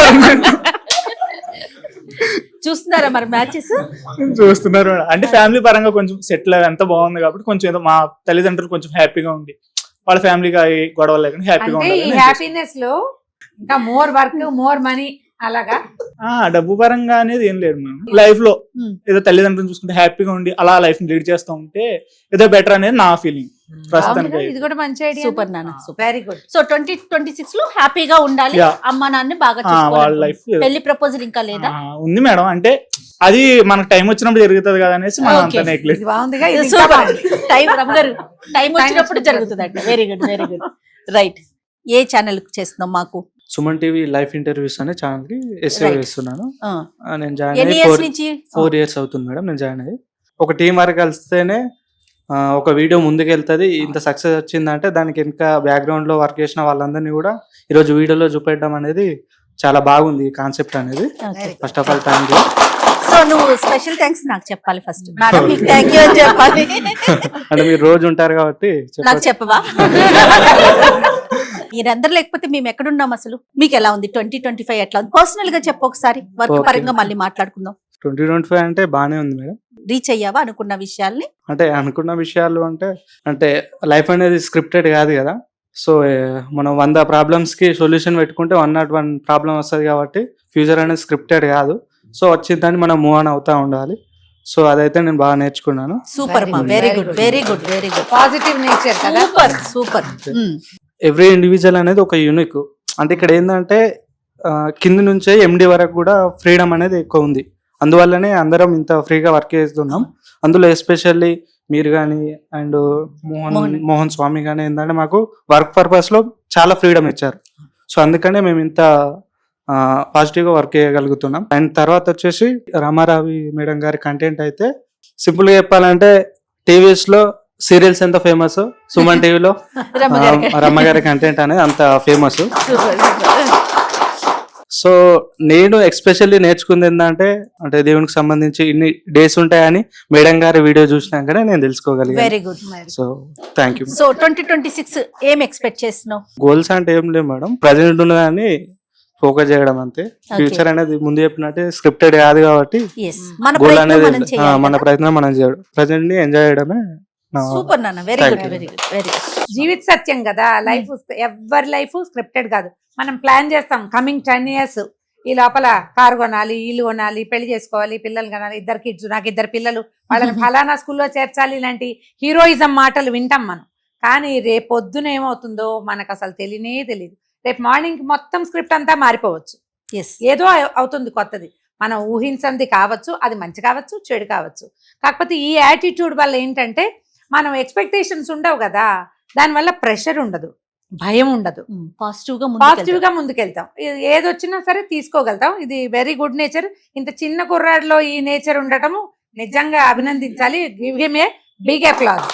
చూస్తున్నారా మరి మ్యాచెస్? చూస్తున్నారు మేడం. అంటే ఫ్యామిలీ పరంగా కొంచెం సెటిల్ ఎంత బాగుంది కాబట్టి కొంచెం ఏదో మా తల్లిదండ్రులు కొంచెం హ్యాపీగా ఉంది, వాళ్ళ ఫ్యామిలీగా గొడవలు లేకుండా హ్యాపీగా అంటే ఈ ఉండాలి. హ్యాపీనెస్ లో ఇంకా మోర్ వర్క్ మోర్ మనీ అలాగా డబ్బు పరంగా అనేది ఏం లేదు మేడం. లైఫ్ లో ఏదో తల్లిదండ్రులు చూసుకుంటే హ్యాపీగా ఉండి అలా లైఫ్ లీడ్ చేస్తూ ఉంటే ఏదో బెటర్ అనేది నా ఫీలింగ్ ప్రస్తుతానికి. ఇది కూడా మంచి ఐడియా. సూపర్ నాన్న, సూపర్. Very good. సో 2026 లో హ్యాపీగా ఉండాలి, Yeah. అమ్మ నాన్న బాగా వాళ్ళ చూసుకోవాలి. లైఫ్ పెళ్లి ప్రపోజల్ ఇంకా లేదా? ఉంది మేడం. అంటే అది మనకు టైం వచ్చినప్పుడు జరుగుతుంది కదా అనేసి మనం Okay. అంతా నెగ్లెక్ట్. ఇది బాగుందిగా, ఇది ఇంకా సూపర్. బాగుంది. టైం రమగారు, టైం వచ్చినప్పుడు జరుగుతుంది అంట. Very good, very good. Right. ఏ ఛానల్ చేస్తున్నాం? మాకు సుమన్ టీవీ లైఫ్ ఇంటర్వ్యూస్ అనే ఛానల్ కి ఎస్ఏ Right. చేస్తున్నాను. ఆ. నేను జాయిన్ ఎన్ని అయ్యి ఇయర్స్ నుంచి? 4 years అవుతుంది మేడం నేను జాయిన్ అయ్యి. ఒక టీం వరకు కలిస్తేనే ఒక వీడియో ముందుకు వెళ్తుంది. ఇంత సక్సెస్ వచ్చిందంటే దానికి ఇంకా బ్యాక్గ్రౌండ్ లో వర్క్ చేసిన వాళ్ళందరినీ కూడా ఈరోజు వీడియోలో చూపెట్టడం అనేది చాలా బాగుంది కాన్సెప్ట్ అనేది. Okay. First of all thank you. So నువ్వు స్పెషల్ థ్యాంక్స్ నాకు చెప్పాలి ఫస్ట్. మేడం మీకు థ్యాంక్ యూ అని చెప్పాలి. అంటే మీరు రోజు ఉంటారు కాబట్టి నాకు చెప్పవా? మీరందరూ లేకపోతే మేము ఎక్కడున్నాం అసలు? మీకు ఎలా ఉంది 2025? ఎట్లా ఉంది పర్సనల్ గా చెప్పు ఒకసారి, వర్క్ Okay. పరంగా మళ్ళీ మాట్లాడుకుందాం. 2025 అంటే బాగానే ఉంది మేడం. రీచ్ అయ్యావా అనుకున్న విషయాల్ని? అంటే అనుకున్న విషయాలు అంటే లైఫ్ అనేది స్క్రిప్టెడ్ కాదు కదా. సో మనం 100 ప్రాబ్లమ్స్ కి సొల్యూషన్ పెట్టుకుంటే 101 ప్రాబ్లం వస్తుంది కాబట్టి ఫ్యూచర్ అనేది స్క్రిప్టెడ్ కాదు. సో వచ్చిన దాన్ని మనం మూవ్ ఆన్ అవుతా ఉండాలి. సో అదైతే నేను బాగా నేర్చుకున్నాను. సూపర్ మా, very good, very good, very good. Positive nature కదా. Super, super. ఎవ్రీ ఇండివిజువల్ అనేది ఒక యూనిక్. అంటే ఇక్కడ ఏంటంటే కింద నుంచే ఎండి వరకు కూడా ఫ్రీడమ్ అనేది ఎక్కువ ఉంది. అందువల్లనే అందరం ఇంత ఫ్రీగా వర్క్ చేస్తున్నాం. అందులో ఎస్పెషల్లీ మీరు కానీ అండ్ మోహన్ స్వామి కానీ ఏంటంటే మాకు వర్క్ పర్పస్ లో చాలా ఫ్రీడమ్ ఇచ్చారు. సో అందుకనే మేము ఇంత పాజిటివ్ గా వర్క్ చేయగలుగుతున్నాం. అండ్ తర్వాత వచ్చేసి రామారావి మేడం గారి కంటెంట్ అయితే సింపుల్ గా చెప్పాలంటే టీవీస్ లో సీరియల్స్ ఎంత ఫేమస్, సుమన్ టీవీలో రమ్మగారి కంటెంట్ అనేది అంత ఫేమస్. సో నేను ఎక్స్పెషల్లీ నేర్చుకుంది ఏంటంటే అంటే దేవునికి సంబంధించి ఇన్ని డేస్ ఉంటాయని మేడం గారి వీడియో చూసినాకనే నేను తెలుసుకోగలిగాను. Very good. So thank you. So 2026 ఏం ఎక్స్పెక్ట్ చేస్తున్నావు? గోల్స్ అంటే ఏం లేవు మేడం, ప్రజెంట్ ఉన్నదాన్ని ఫోకస్ చేయడం అంతే. ఫ్యూచర్ అనేది ముందు చెప్పినట్టే స్క్రిప్టెడ్ కాదు కాబట్టి Yes. మన గోల్ ప్రయత్నం అనేది మనం చేయాలి మన కదా? ప్రయత్నం మనం చేయడం, ప్రజెంట్ ని ఎంజాయ్ చేయడమే సూపర్ నాన్న, very Thank good, you. Very good, very good. జీవిత సత్యం కదా, లైఫ్ ఎవరి లైఫ్ స్క్రిప్టెడ్ కాదు. మనం ప్లాన్ చేస్తాం కమింగ్ 10 years ఈ లోపల కారు కొనాలి, ఇల్లు కొనాలి, పెళ్లి చేసుకోవాలి, పిల్లలు కొనాలి, 2 kids, నాకు 2 పిల్లలు, వాళ్ళని ఫలానా స్కూల్లో చేర్చాలి, ఇలాంటి హీరోయిజం మాటలు వింటాం మనం. కానీ రేపొద్దున ఏమవుతుందో మనకు అసలు తెలియనే తెలియదు. రేపు మార్నింగ్ మొత్తం స్క్రిప్ట్ అంతా మారిపోవచ్చు. ఎస్, ఏదో అవుతుంది కొత్తది, మనం ఊహించంది కావచ్చు, అది మంచి కావచ్చు, చెడు కావచ్చు. కాకపోతే ఈ యాటిట్యూడ్ వల్ల ఏంటంటే మనం ఎక్స్పెక్టేషన్స్ ఉండవు కదా, దానివల్ల ప్రెషర్ ఉండదు, భయం ఉండదు, పాజిటివ్ పాజిటివ్ గా ముందుకెళ్తాం. ఏది వచ్చినా సరే తీసుకోగలుగుతాం. ఇది వెరీ గుడ్ నేచర్. ఇంత చిన్న కుర్రాడిలో ఈ నేచర్ ఉండటము నిజంగా అభినందించాలి. Give him a big applause.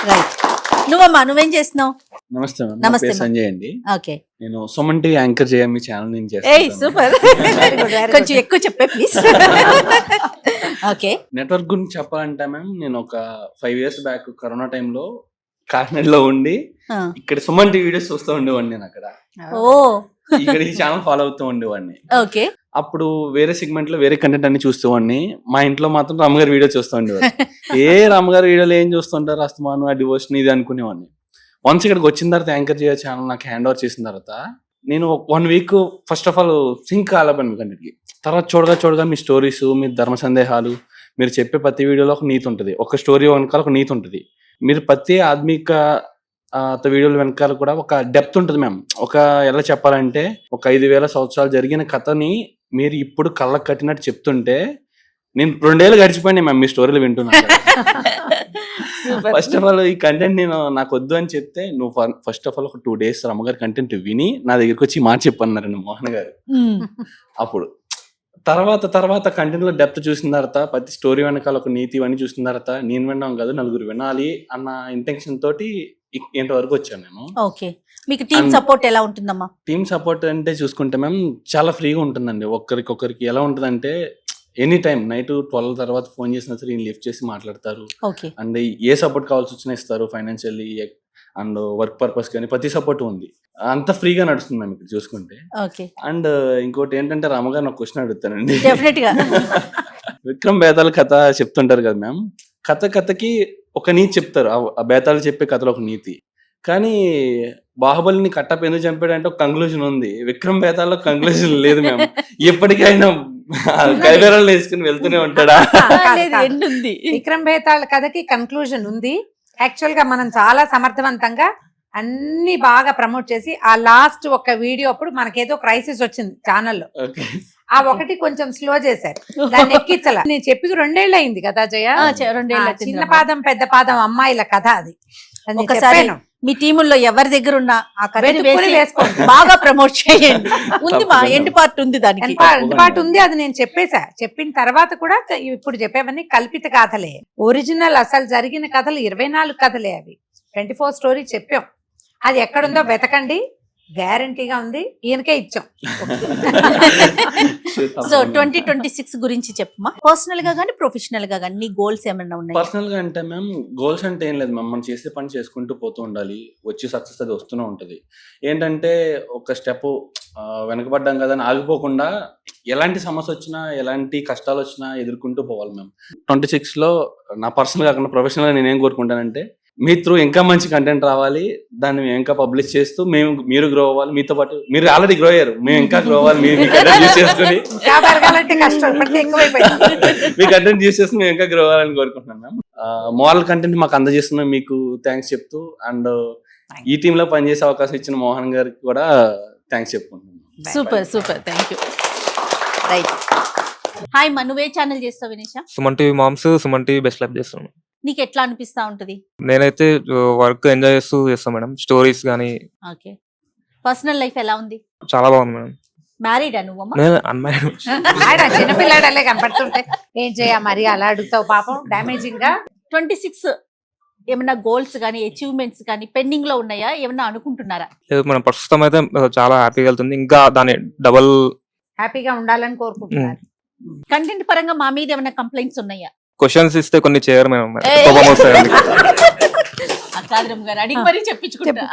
Right. నువ్వమ్మా, నువ్వేం చేస్తున్నావు? నమస్తే మేడం, నమస్తే పేరు సంజయ్ అండి. ఓకే, నేను సుమన్ టీవీ యాంకర్ చేయ మీ ఛానల్ నుంచి ఏయ్ సూపర్, కొంచెం ఎక్కువ చెప్పే ప్లీజ్. ఓకే, నెట్వర్క్ గురించి చెప్పాలంటే మ్యామ్, నేను ఒక 5 years బ్యాక్ కరోనా టైంలో కాకినాడలో ఉండి ఇక్కడ సుమన్ టీవీ వీడియోస్ చూస్తూ ఉండేవాడిని. నేను అక్కడ ఓ ఇక్కడ ఈ ఛానల్ ఫాలో అవుతూ ఉండేవాడిని. ఓకే, అప్పుడు వేరే సెగ్మెంట్ లో వేరే కంటెంట్ అన్ని చూస్తేవాడిని. మా ఇంట్లో మాత్రం రామగారి వీడియో చూస్తూ ఉండేవాడు. రామగారి వీడియోలు ఏం చూస్తుంటారు, అస్తమాను ఆ డివోషన్ ఇది అనుకునేవాడిని. వన్స్ ఇక్కడికి వచ్చిన తర్వాత యాంకర్ చేయ ఛానల్ నాకు హ్యాండ్ ఓవర్ చేసిన తర్వాత నేను 1 week first of all sync కాలేపాను మీ కంటెంట్కి. తర్వాత చూడగా మీ స్టోరీస్, మీ ధర్మ సందేహాలు, మీరు చెప్పే ప్రతి వీడియోలో ఒక నీతి ఉంటుంది, ఒక స్టోరీ వెనకాల ఒక నీతి ఉంటుంది. మీరు ప్రతి ఆధ్యాత్మిక వీడియోల వెనకాల కూడా ఒక డెప్త్ ఉంటుంది మ్యామ్. ఒక ఎలా చెప్పాలంటే ఒక 5,000 సంవత్సరాలు జరిగిన కథని మీరు ఇప్పుడు కళ్ళకు కట్టినట్టు చెప్తుంటే నేను 2 ఏళ్ళు గడిచిపోయినాయి మ్యామ్ మీ స్టోరీలు వింటున్నాను. ఫస్ట్ ఆఫ్ ఆల్ ఈ కంటెంట్ నేను నాకు వద్దు అని చెప్తే, నువ్వు ఫస్ట్ ఆఫ్ ఆల్ ఒక 2 days రమ్మగారి కంటెంట్ విని నా దగ్గరికి వచ్చి మాట చెప్పన్నారండి మోహన్ గారు. అప్పుడు తర్వాత కంటెంట్ లో డెప్త్ చూసిన తర్వాత ప్రతి స్టోరీ వెనకాల ఒక నీతి ఇవన్నీ చూసిన తర్వాత నేను వినడం కాదు, నలుగురు వినాలి అన్న ఇంటెన్షన్ తోటి ఇంత వరకు వచ్చాను నేను. ఓకే, మీకు టీమ్ సపోర్ట్ ఎలా ఉంటుందమ్మా? టీమ్ సపోర్ట్ అంటే చూసుకుంటే మ్యామ్ చాలా ఫ్రీగా ఉంటుందండి. ఒకరికొకరికి ఎలా ఉంటుందంటే ఎనీ టైం నైట్ 12 తర్వాత ఫోన్ చేసినా సరే లిఫ్ట్ చేసి మాట్లాడతారు. అండ్ ఏ సపోర్ట్ కావాల్సి వచ్చినా ఇస్తారు, ఫైనాన్షియల్లీ అండ్ వర్క్ పర్పస్ కానీ ప్రతి సపోర్ట్ ఉంది. అంత ఫ్రీగా నడుస్తుంది మ్యామ్ ఇక్కడ చూసుకుంటే. అండ్ ఇంకోటి ఏంటంటే రామగారు నాకు క్వశ్చన్ అడుగుతానండి. విక్రమ్ బేతాళ కథ చెప్తుంటారు కదా మ్యామ్, కథకి ఒక నీతి చెప్తారు, ఆ బేతాళు చెప్పే కథలో ఒక నీతి. కానీ బాహుబలిని కట్టప్ప ఎందుకు చంపాడంటే ఒక కంక్లూజన్ ఉంది, విక్రమ్ బేతాల్లో కంక్లూజన్ లేదు మ్యామ్. ఎప్పటికైనా కైవేరాలు వేసుకుని వెళ్తూనే ఉంటాడా? విక్రమ్ బేతాళ కథకి కన్క్లూజన్ ఉంది. యాక్చువల్ గా మనం చాలా సమర్థవంతంగా అన్ని బాగా ప్రమోట్ చేసి ఆ లాస్ట్ ఒక వీడియో అప్పుడు మనకేదో క్రైసిస్ వచ్చింది ఛానల్లో, ఆ ఒకటి కొంచెం స్లో చేశారు, దాన్ని ఎక్కించాల. నేను చెప్పి 2 ఏళ్ళు అయింది కదా జయ. చిన్న పాదం పెద్ద పాదం అమ్మాయిల కథ అది. ఒకసారి మీ టీముల్లో ఎవరి దగ్గర ఉన్నా ఆ కథని వేసుకోండి, బాగా ప్రమోట్ చేయండి. ఉంది మా ఎండ్ పార్ట్ ఉంది, దానికి ఎండ్ పార్ట్ ఉంది, అది నేను చెప్పేసా. చెప్పిన తర్వాత కూడా ఇప్పుడు చెప్పేవన్నీ కల్పిత కథలే. ఒరిజినల్ అసలు జరిగిన కథలు 24 కథలే. అవి 24 స్టోరీ చెప్పాం. అది ఎక్కడుందో వెతకండి, గ్యారంటీగా ఉంది, ఈయనకే ఇచ్చాం. సో 2026 గురించి చెప్పమా, పర్సనల్ గా కానీ ప్రొఫెషనల్ గా కానీ నీ గోల్స్ ఏమైనా ఉన్నాయి? పర్సనల్ గా అంటే మ్యామ్ గోల్స్ అంటే ఏం లేదు మ్యామ్, మనం చేసే పని చేసుకుంటూ పోతూ ఉండాలి, వచ్చి సక్సెస్ అది వస్తూనే ఉంటది. ఏంటంటే ఒక స్టెప్ వెనకబడ్డాం కదా అని ఆగిపోకుండా ఎలాంటి సమస్య వచ్చినా ఎలాంటి కష్టాలు వచ్చినా ఎదుర్కొంటూ పోవాలి మ్యామ్. 26లో నా పర్సనల్ కాకుండా ప్రొఫెషనల్ గా నేనేం కోరుకుంటానంటే, మీ త్రూ ఇంకా మంచి కంటెంట్ రావాలి, దాన్ని మేము ఇంకా పబ్లిష్ చేస్తూ మీరు గ్రో అవ్వాలి, మీతో పాటు మీరు ఆల్రెడీ గ్రో అయ్యారు, మేము ఇంకా గ్రో అవ్వాలి, మీ కంటెంట్ యూస్ చేసుకుని మీ కంటెంట్ యూస్ చేసుకుని మేము ఇంకా గ్రో అవ్వాలని కోరుకుంటున్నాను మ్యామ్. మోరల్ కంటెంట్ మాకు అందజేస్తున్నా మీకు థ్యాంక్స్ చెప్తూ, అండ్ ఈ టీమ్ లో పనిచేసే అవకాశం ఇచ్చిన మోహన్ గారికి కూడా థ్యాంక్స్ చెప్పుకుంటున్నాను. Super thank you. Right, hi మా, నువ్వే ఛానల్ చేస్తావు వినేష? Suman TV moms, Suman TV best life చేస్తాను. నీకు ఎట్లా అనిపిస్తా ఉంటది? నేనైతే వర్క్ ఎంజాయ్ చేస్తూ చేస్తాను మేడం, స్టోరీస్ కానీ. ఓకే, పర్సనల్ లైఫ్ ఎలా ఉంది? చాలా బాగుంది మేడం. మ్యారీడా నువ్వమ్మా? నేను అన్మ్యారీడ్. చిన్నపిల్లాడలే కనపడుతుంటే ఏం చేయ మరి అలా అడుగుతావు పాపం, డామేజింగ్ గా. 26 ఏమన్నా గోల్స్ కానీ అచీవ్మెంట్స్ కానీ పెండింగ్ లో ఉన్నాయా, ఏమన్నా అనుకుంటున్నారా? లేదు మనం ప్రస్తుతం అయితే చాలా హ్యాపీగా వెళ్తుంది, ఇంకా దాని డబల్ హ్యాపీగా ఉండాలని కోరుకుంటున్నారు. కంటెంట్ పరంగా మా మీద ఏమైనా కంప్లైంట్స్ ఉన్నాయా? క్వశ్చన్స్ ఇస్తే కొన్ని చేయరు మేడం, అడిగి మరీ చెప్పించుకుంటా.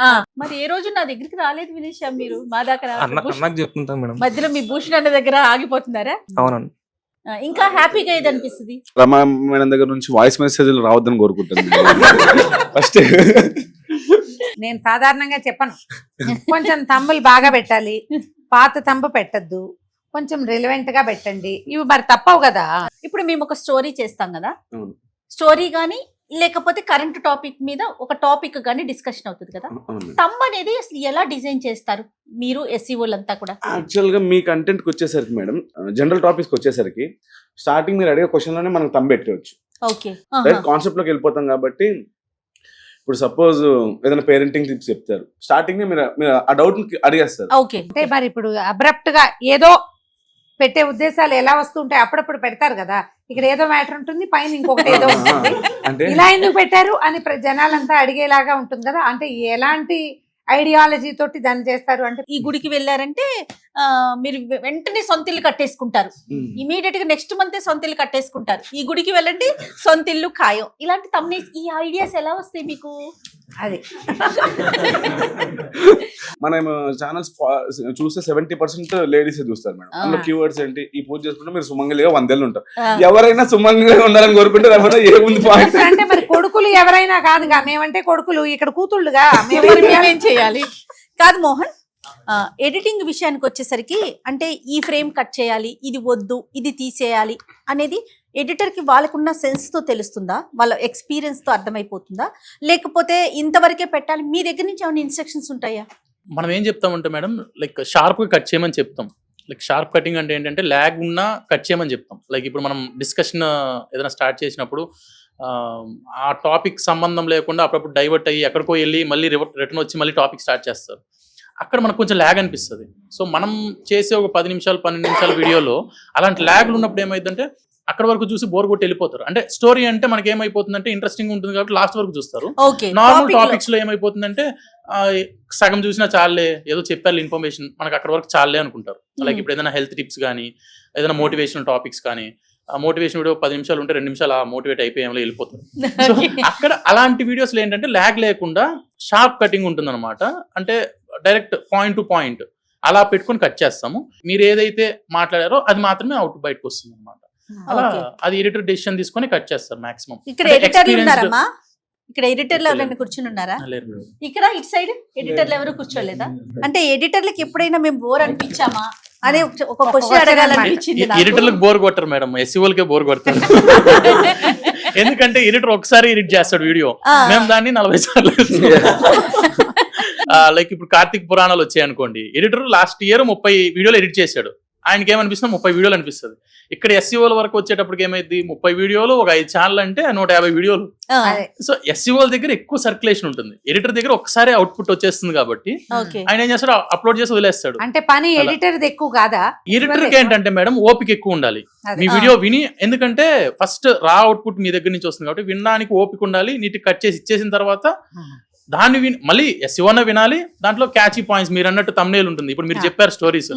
మరి ఏ రోజు నా దగ్గరికి రాలేదు వినేష, మీరు మా దాకా అన్నకు చెప్తుంటాం మేడం. మధ్యలో మీ భూషణ్ అన్న దగ్గర ఆగిపోతున్నారా? అవునండి. ఇంకా హ్యాపీగా ఏది అనిపిస్తుంది? రమా మేడం దగ్గర నుంచి వాయిస్ మెసేజ్లు రావద్దని కోరుకుంటాను ఫస్ట్. నేను సాధారణంగా చెప్పను, కొంచెం తంబులు బాగా పెట్టాలి, పాత తంబు పెట్టద్దు, కొంచెం రిలవెంట్ గా పెట్టండి, ఇవి మరి తప్పవు కదా. ఇప్పుడు మేము ఒక స్టోరీ చేస్తాం కదా, అవును. స్టోరీ గానీ లేకపోతే కరెంట్ టాపిక్ మీద ఒక టాపిక్ గానీ డిస్కషన్ అవుతుంది కదా, అవును. తంబ్ అనేది అసలు ఎలా డిజైన్ చేస్తారు మీరు ఎస్ఈఓలంతా కూడా? యాక్చువల్ గా మీ కంటెంట్ కి వచ్చేసరికి మేడం, జనరల్ టాపిక్స్ వచ్చేసరికి స్టార్టింగ్ మీరు అడిగే క్వశ్చన్ లోనే మనం తంబు పెట్టవచ్చు. ఓకే, డైరెక్ట్ కాన్సెప్ట్ లోకి వెళ్ళిపోతాం కాబట్టి, ఇప్పుడు సపోజ్ ఏదైనా పేరెంటింగ్ టిప్స్ చెప్తారు, స్టార్టింగ్ మీరు ఆ డౌట్ అడిగేస్తారు. ఓకే, అంటే మరి ఇప్పుడు అబ్రప్ట్ గా ఏదో పెట్టే ఉద్దేశాలు ఎలా వస్తుంటాయి, అప్పుడప్పుడు పెడతారు కదా, ఇక్కడ ఏదో మ్యాటర్ ఉంటుంది, పైన ఇంకొకటి ఏదో ఉంటుంది, అంటే ఇలా ఎందుకు పెట్టారు అని జనాలంతా అడిగేలాగా ఉంటుంది కదా. అంటే ఎలాంటి ఐడియాలజీ తోటి దాన్ని చేస్తారు? అంటే ఈ గుడికి వెళ్ళారంటే మీరు వెంటనే సొంత ఇల్లు కట్టేసుకుంటారు, ఇమీడియట్ గా నెక్స్ట్ మంత్ సొంత ఇల్లు కట్టేసుకుంటారు. ఈ గుడికి వెళ్ళండి సొంత ఇల్లు ఖాయం. ఇలాంటి ఈ ఐడియాస్ ఎలా వస్తాయి మీకు? అది మనం ఛానల్స్ చూస్తే 70% లేడీస్ చూస్తారు మేడం. అందులో కీవర్డ్స్ ఏంటి, ఈ పూజ చేసుకుంటే మీరు సుమంగలిగా 100 ఏళ్ళు ఉంటారు. ఎవరైనా సుమంగలిగా ఉండాలని కోరుకుంటే లేకపోతే ఏముంది పాయింట్ అంటే మరి కొడుకులు ఎవరైనా కాదుగా, మేమంటే కొడుకులు, ఇక్కడ కూతుళ్ళుగా మేమేం చేయాలి కాదు మోహన్. ఎడిటింగ్ విషయానికి వచ్చేసరికి అంటే ఈ ఫ్రేమ్ కట్ చేయాలి, ఇది వద్దు, ఇది తీసేయాలి అనేది ఎడిటర్ కి వాళ్ళకున్న సెన్స్ తో తెలుస్తుందా, వాళ్ళ ఎక్స్పీరియన్స్ తో అర్థమైపోతుందా, లేకపోతే ఇంతవరకే పెట్టాలి మీ దగ్గర నుంచి ఏమైనా ఇన్స్ట్రక్షన్స్ ఉంటాయా? మనం ఏం చెప్తామంటే మేడం, లైక్ షార్ప్ గా కట్ చేయమని చెప్తాం. లైక్ షార్ప్ కటింగ్ అంటే ఏంటంటే ల్యాగ్ ఉన్నా కట్ చేయమని చెప్తాం. లైక్ ఇప్పుడు మనం డిస్కషన్ ఏదైనా స్టార్ట్ చేసినప్పుడు ఆ టాపిక్ సంబంధం లేకుండా అప్పుడప్పుడు డైవర్ట్ అయ్యి ఎక్కడికో వెళ్ళి మళ్ళీ రిటర్న్ వచ్చి మళ్ళీ టాపిక్ స్టార్ట్ చేస్తారు. అక్కడ మనకు కొంచెం ల్యాగ్ అనిపిస్తుంది. సో మనం చేసే ఒక 10 నిమిషాలు 12 నిమిషాల వీడియోలో అలాంటి ల్యాగ్లు ఉన్నప్పుడు ఏమైందంటే అక్కడ వరకు చూసి బోర్ కొట్టి వెళ్ళిపోతారు. అంటే స్టోరీ అంటే మనకి ఏమైపోతుందంటే ఇంట్రెస్టింగ్ ఉంటుంది కాబట్టి లాస్ట్ వరకు చూస్తారు. నార్మల్ టాపిక్స్ లో ఏమైపోతుందంటే సగం చూసినా చాలే, ఏదో చెప్పారు ఇన్ఫర్మేషన్, మనకు అక్కడ వరకు చాలే అనుకుంటారు. లైక్ ఇప్పుడు ఏదైనా హెల్త్ టిప్స్ కానీ ఏదైనా మోటివేషనల్ టాపిక్స్ కానీ, మోటివేషన్ వీడియో 10 నిమిషాలు ఉంటే 2 నిమిషాలు మోటివేట్ అయిపోయేలా వెళ్ళిపోతారు. సో అక్కడ అలాంటి వీడియోస్లో ఏంటంటే ల్యాగ్ లేకుండా షార్ప్ కటింగ్ ఉంటుంది అనమాట. అంటే డైరెక్ట్ పాయింట్ టు పాయింట్ అలా పెట్టుకొని కట్ చేస్తాము. మీరు ఏదైతే మాట్లాడారో అది మాత్రమే అవుట్ బయటకు వస్తుంది అనమాట. అలా అది ఎడిటర్ డెసిషన్ తీసుకొని కట్ చేస్తారు మాక్సిమం. ఇక్కడ ఎడిటర్లు ఉన్నారమ్మా, ఇక్కడ ఎడిటర్లు ఎవరైనా కూర్చుని ఉన్నారా? ఇక్కడ ఇటు సైడ్ ఎడిటర్లు ఎవరు కూర్చోలేదా? అంటే ఎడిటర్లకు ఎప్పుడైనా మేము బోర్ అనిపించామా అనే ఒక క్వశ్చన్ అడగాలనిపించింది. ఎడిటర్లకు బోర్ కొట్టరు మేడం, ఎస్ఈఓలకే బోర్ కొడతారు. ఎందుకంటే ఎడిటర్ ఒకసారి ఎడిట్ చేస్తాడు వీడియో, మేము దాన్ని 40 సార్లు. లైక్ ఇప్పుడు కార్తీక్ పురాణాలు వచ్చాయి అనుకోండి, ఎడిటర్ లాస్ట్ ఇయర్ 30 వీడియోలు ఎడిట్ చేశాడు, ఆయనకి ఏమనిపిస్తుంది 30 వీడియోలు అనిపిస్తుంది. ఇక్కడ ఎస్ఈఓల వరకు వచ్చేటప్పటికి ఏమైంది, 30 వీడియోలు ఒక 5 ఛానల్ అంటే 150 వీడియోలు. సో ఎస్ఈఓల దగ్గర ఎక్కువ సర్క్యులేషన్ ఉంటుంది, ఎడిటర్ దగ్గర ఒకసారి అవుట్పుట్ వచ్చేస్తుంది కాబట్టి ఆయన ఏం చేస్తాడు, అప్లోడ్ చేసి వదిలేస్తాడు. అంటే పని ఎడిటర్ ఎక్కువ కాదా? ఎడిటర్ కి ఏంటంటే మేడం ఓపిక ఎక్కువ ఉండాలి. మీ వీడియో విని, ఎందుకంటే ఫస్ట్ రా అవుట్పుట్ మీ దగ్గర నుంచి వస్తుంది కాబట్టి వినడానికి ఓపిక ఉండాలి. నీటి కట్ చేసి ఇచ్చేసిన తర్వాత దాన్ని మళ్ళీ ఎస్ఈఓనే వినాలి. దాంట్లో క్యాచీ పాయింట్స్ మీరు అన్నట్టు thumbnail ఉంటుంది. ఇప్పుడు మీరు చెప్పారు స్టోరీస్,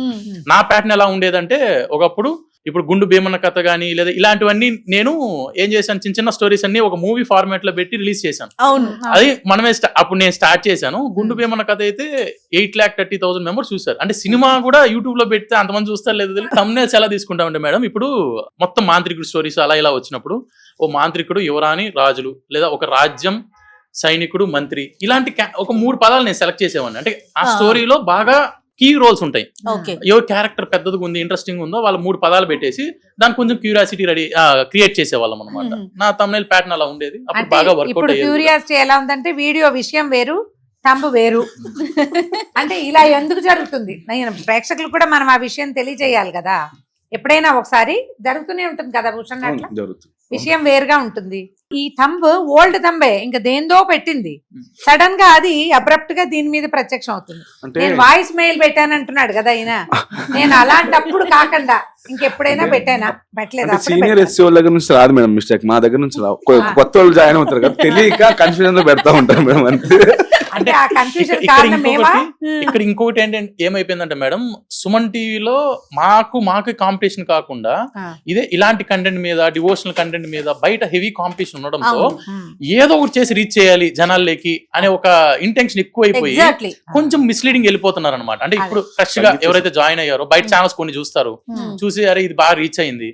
నా ప్యాటర్న్ ఎలా ఉండేదంటే ఒకప్పుడు, ఇప్పుడు గుండు భీమన్న కథ కానీ లేదా ఇలాంటివన్నీ నేను ఏం చేశాను, చిన్న చిన్న స్టోరీస్ అన్ని ఒక మూవీ ఫార్మాట్ లో పెట్టి రిలీజ్ చేశాను. అది మనమే అప్పుడు నేను స్టార్ట్ చేశాను. గుండు భీమన్న కథ అయితే 8,30,000 మెంబర్స్ చూసారు. అంటే సినిమా కూడా యూట్యూబ్ లో పెడితే అంతమంది చూస్తారు లేదు తెలియదు. thumbnails ఎలా తీసుకుంటామంటే మేడం, ఇప్పుడు మొత్తం మాంత్రికుడు స్టోరీస్ అలా ఇలా వచ్చినప్పుడు ఓ మాంత్రికుడు, యువరాణి, రాజులు, లేదా ఒక రాజ్యం, సైనికుడు, మంత్రి, ఇలాంటి ఒక 3 పదాలు నేను సెలెక్ట్ చేసేవాడిని. అంటే ఆ స్టోరీలో బాగా కీ రోల్స్ ఉంటాయి. ఎవరు క్యారెక్టర్ పెద్దదిగా ఉంది, ఇంట్రెస్టింగ్ ఉందో వాళ్ళ 3 పదాలు పెట్టేసి దానికి కొంచెం క్యూరియాసిటీ క్రియేట్ చేసేవాళ్ళం అనమాట. నా thumbnail ప్యాటర్న్ అలా ఉండేది. అప్పుడు బాగా వర్కౌట్ అయ్యేది. క్యూరియాసిటీ ఎలా ఉందంటే వీడియో విషయం వేరు, తంబు వేరు. అంటే ఇలా ఎందుకు జరుగుతుంది, ప్రేక్షకులు కూడా మనం ఆ విషయం తెలియజేయాలి కదా. ఎప్పుడైనా ఒకసారి జరుగుతూనే ఉంటుంది కదా భూషణ్, అట్లా విషయం వేరుగా ఉంటుంది. ఈ థంబ్ ఓల్డ్ థంబే, ఇంకా దేందో పెట్టింది, సడన్ గా అది అబ్రప్ట్ గా దీని మీద ప్రత్యక్షం అవుతుంది. నేను వాయిస్ మెయిల్ పెట్టానంటున్నాడు కదా ఈయన, నేను అలాంటప్పుడు కాకుండా ఇంకెప్పుడైనా పెట్టానా? పెట్టలేదు. సీనియర్ ఎస్సీఓ దగ్గర నుంచి రాదు మేడం మిస్టేక్, మా దగ్గర నుంచి రావు. కొత్త వాళ్ళు జాయిన్ అవుతారు కదా, తెలియక కన్ఫ్యూజన్ లో పెడతా ఉంటారు మేడం. అంతే. అంటే ఆ కన్ఫ్యూజన్ కారణం ఇక్కడ ఇంకోటి ఏంటంటే ఏమైపోయిందంటే మేడం, సుమన్ టీవీలో మాకు కాంపిటీషన్ కాకుండా ఇదే ఇలాంటి కంటెంట్ మీద, డివోషనల్ కంటెంట్ మీద బయట హెవీ కాంపిటీషన్ ఉండడంతో ఏదో ఒకటి చేసి రీచ్ చేయాలి జనాల్లోకి అనే ఒక ఇంటెన్షన్ ఎక్కువైపోయి కొంచెం మిస్లీడింగ్ వెళ్ళిపోతున్నారు అనమాట. అంటే ఇప్పుడు ఫ్రెష్ గా ఎవరైతే జాయిన్ అయ్యారో బయట ఛానల్స్ కొన్ని చూస్తారు, చూసి చూసి అరే ఇది బాగా రీచ్ అయింది,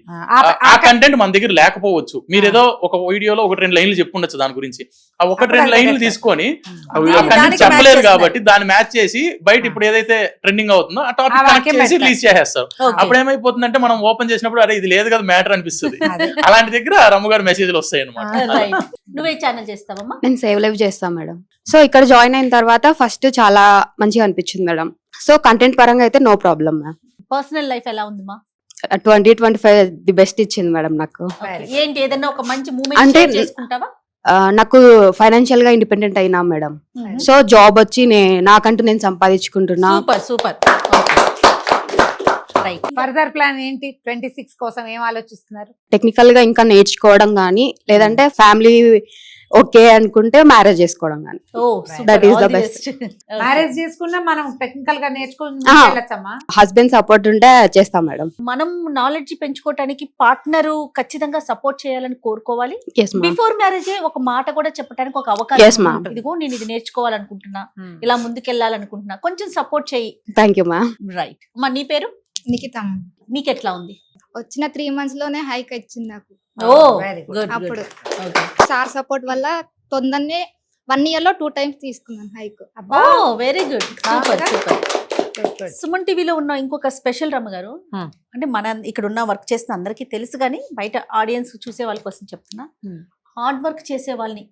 ఆ కంటెంట్ మన దగ్గర లేకపోవచ్చు. మీరు ఏదో ఒక వీడియోలో 1-2 లైన్లు చెప్పుండొచ్చు దాని గురించి, ఆ 1-2 లైన్లు తీసుకొని కంటెంట్ చెప్పలేదు కాబట్టి దాన్ని మ్యాచ్ చేసి బయట ఇప్పుడు ఏదైతే ట్రెండింగ్ అవుతుందో ఆ టాపిక్ కనెక్ట్ చేసి రిలీజ్ చేసేస్తారు. అప్పుడు ఏమైపోతుందంటే మనం ఓపెన్ చేసినప్పుడు అరే ఇది లేదు కదా మ్యాటర్ అనిపిస్తుంది. అలాంటి దగ్గర రమ్మగారు మెసేజ్లు వస్తాయి అనమాట. నువ్వే ఛానల్ చేస్తావమ్మా? నేను సేవ్ లైవ్ చేస్తాను మేడం. సో ఇక్కడ జాయిన్ అయిన తర్వాత ఫస్ట్ చాలా మంచిగా అనిపించింది మేడం. సో కంటెంట్ పరంగా అయితే no problem ma'am. Personal life ఎలా ఉంది మా? 2025 ది బెస్ట్ ఇచ్చింది మేడం నాకు. ఏంటి ఏదైనా ఒక మంచి మూమెంట్ అంటే చేసుకుంటావా? నాకు ఫైనాన్షియల్ గా ఇండిపెండెంట్ అయినా మేడం. సో జాబ్ వచ్చి నాకంటూ నేను సంపాదించుకుంటున్నా. Super super. ఫర్దర్ ప్లాన్ ఏంటి? 26 కోసం ఏం ఆలోచిస్తున్నారు? టెక్నికల్ గా ఇంకా నేర్చుకోవడం గానీ, లేదంటే ఫ్యామిలీ ఓకే అనుకుంటే మ్యారేజ్ చేసుకోవడం గానీ. That is the best. Marriage చేసుకున్నా మనం టెక్నికల్ గా నేర్చుకుని హస్బెండ్ సపోర్ట్ ఉంటే చేస్తాం మేడం. మనం నాలెడ్జ్ పెంచుకోవడానికి పార్ట్నర్ ఖచ్చితంగా సపోర్ట్ చేయాలని కోరుకోవాలి. బిఫోర్ మ్యారేజ్ ఒక మాట కూడా చెప్పడానికి ఒక అవకాశం. ఇదిగో నేను ఇది నేర్చుకోవాలనుకుంటున్నా, ఇలా ముందుకెళ్ళాలనుకుంటున్నా, కొంచెం సపోర్ట్ చేయి. Thank you ma'am. రైట్. మా నీ పేరు? నిఖిత. మీకు ఎట్లా ఉంది? వచ్చిన 3 months లోనే హైక్ వచ్చింది నాకు. అప్పుడు సార్ సపోర్ట్ వల్ల తొందరనే 1 year లో 2 times తీసుకున్నాను hike. Very good. Super super. Suman టీవీలో ఉన్న ఇంకొక స్పెషల్ రమ్మ గారు, అంటే మన ఇక్కడ ఉన్న వర్క్ చేసిన అందరికీ తెలుసు కానీ బయట ఆడియన్స్ చూసే వాళ్ళ కోసం చెప్తున్నా, హార్డ్ వర్క్ చేసే వాళ్ళని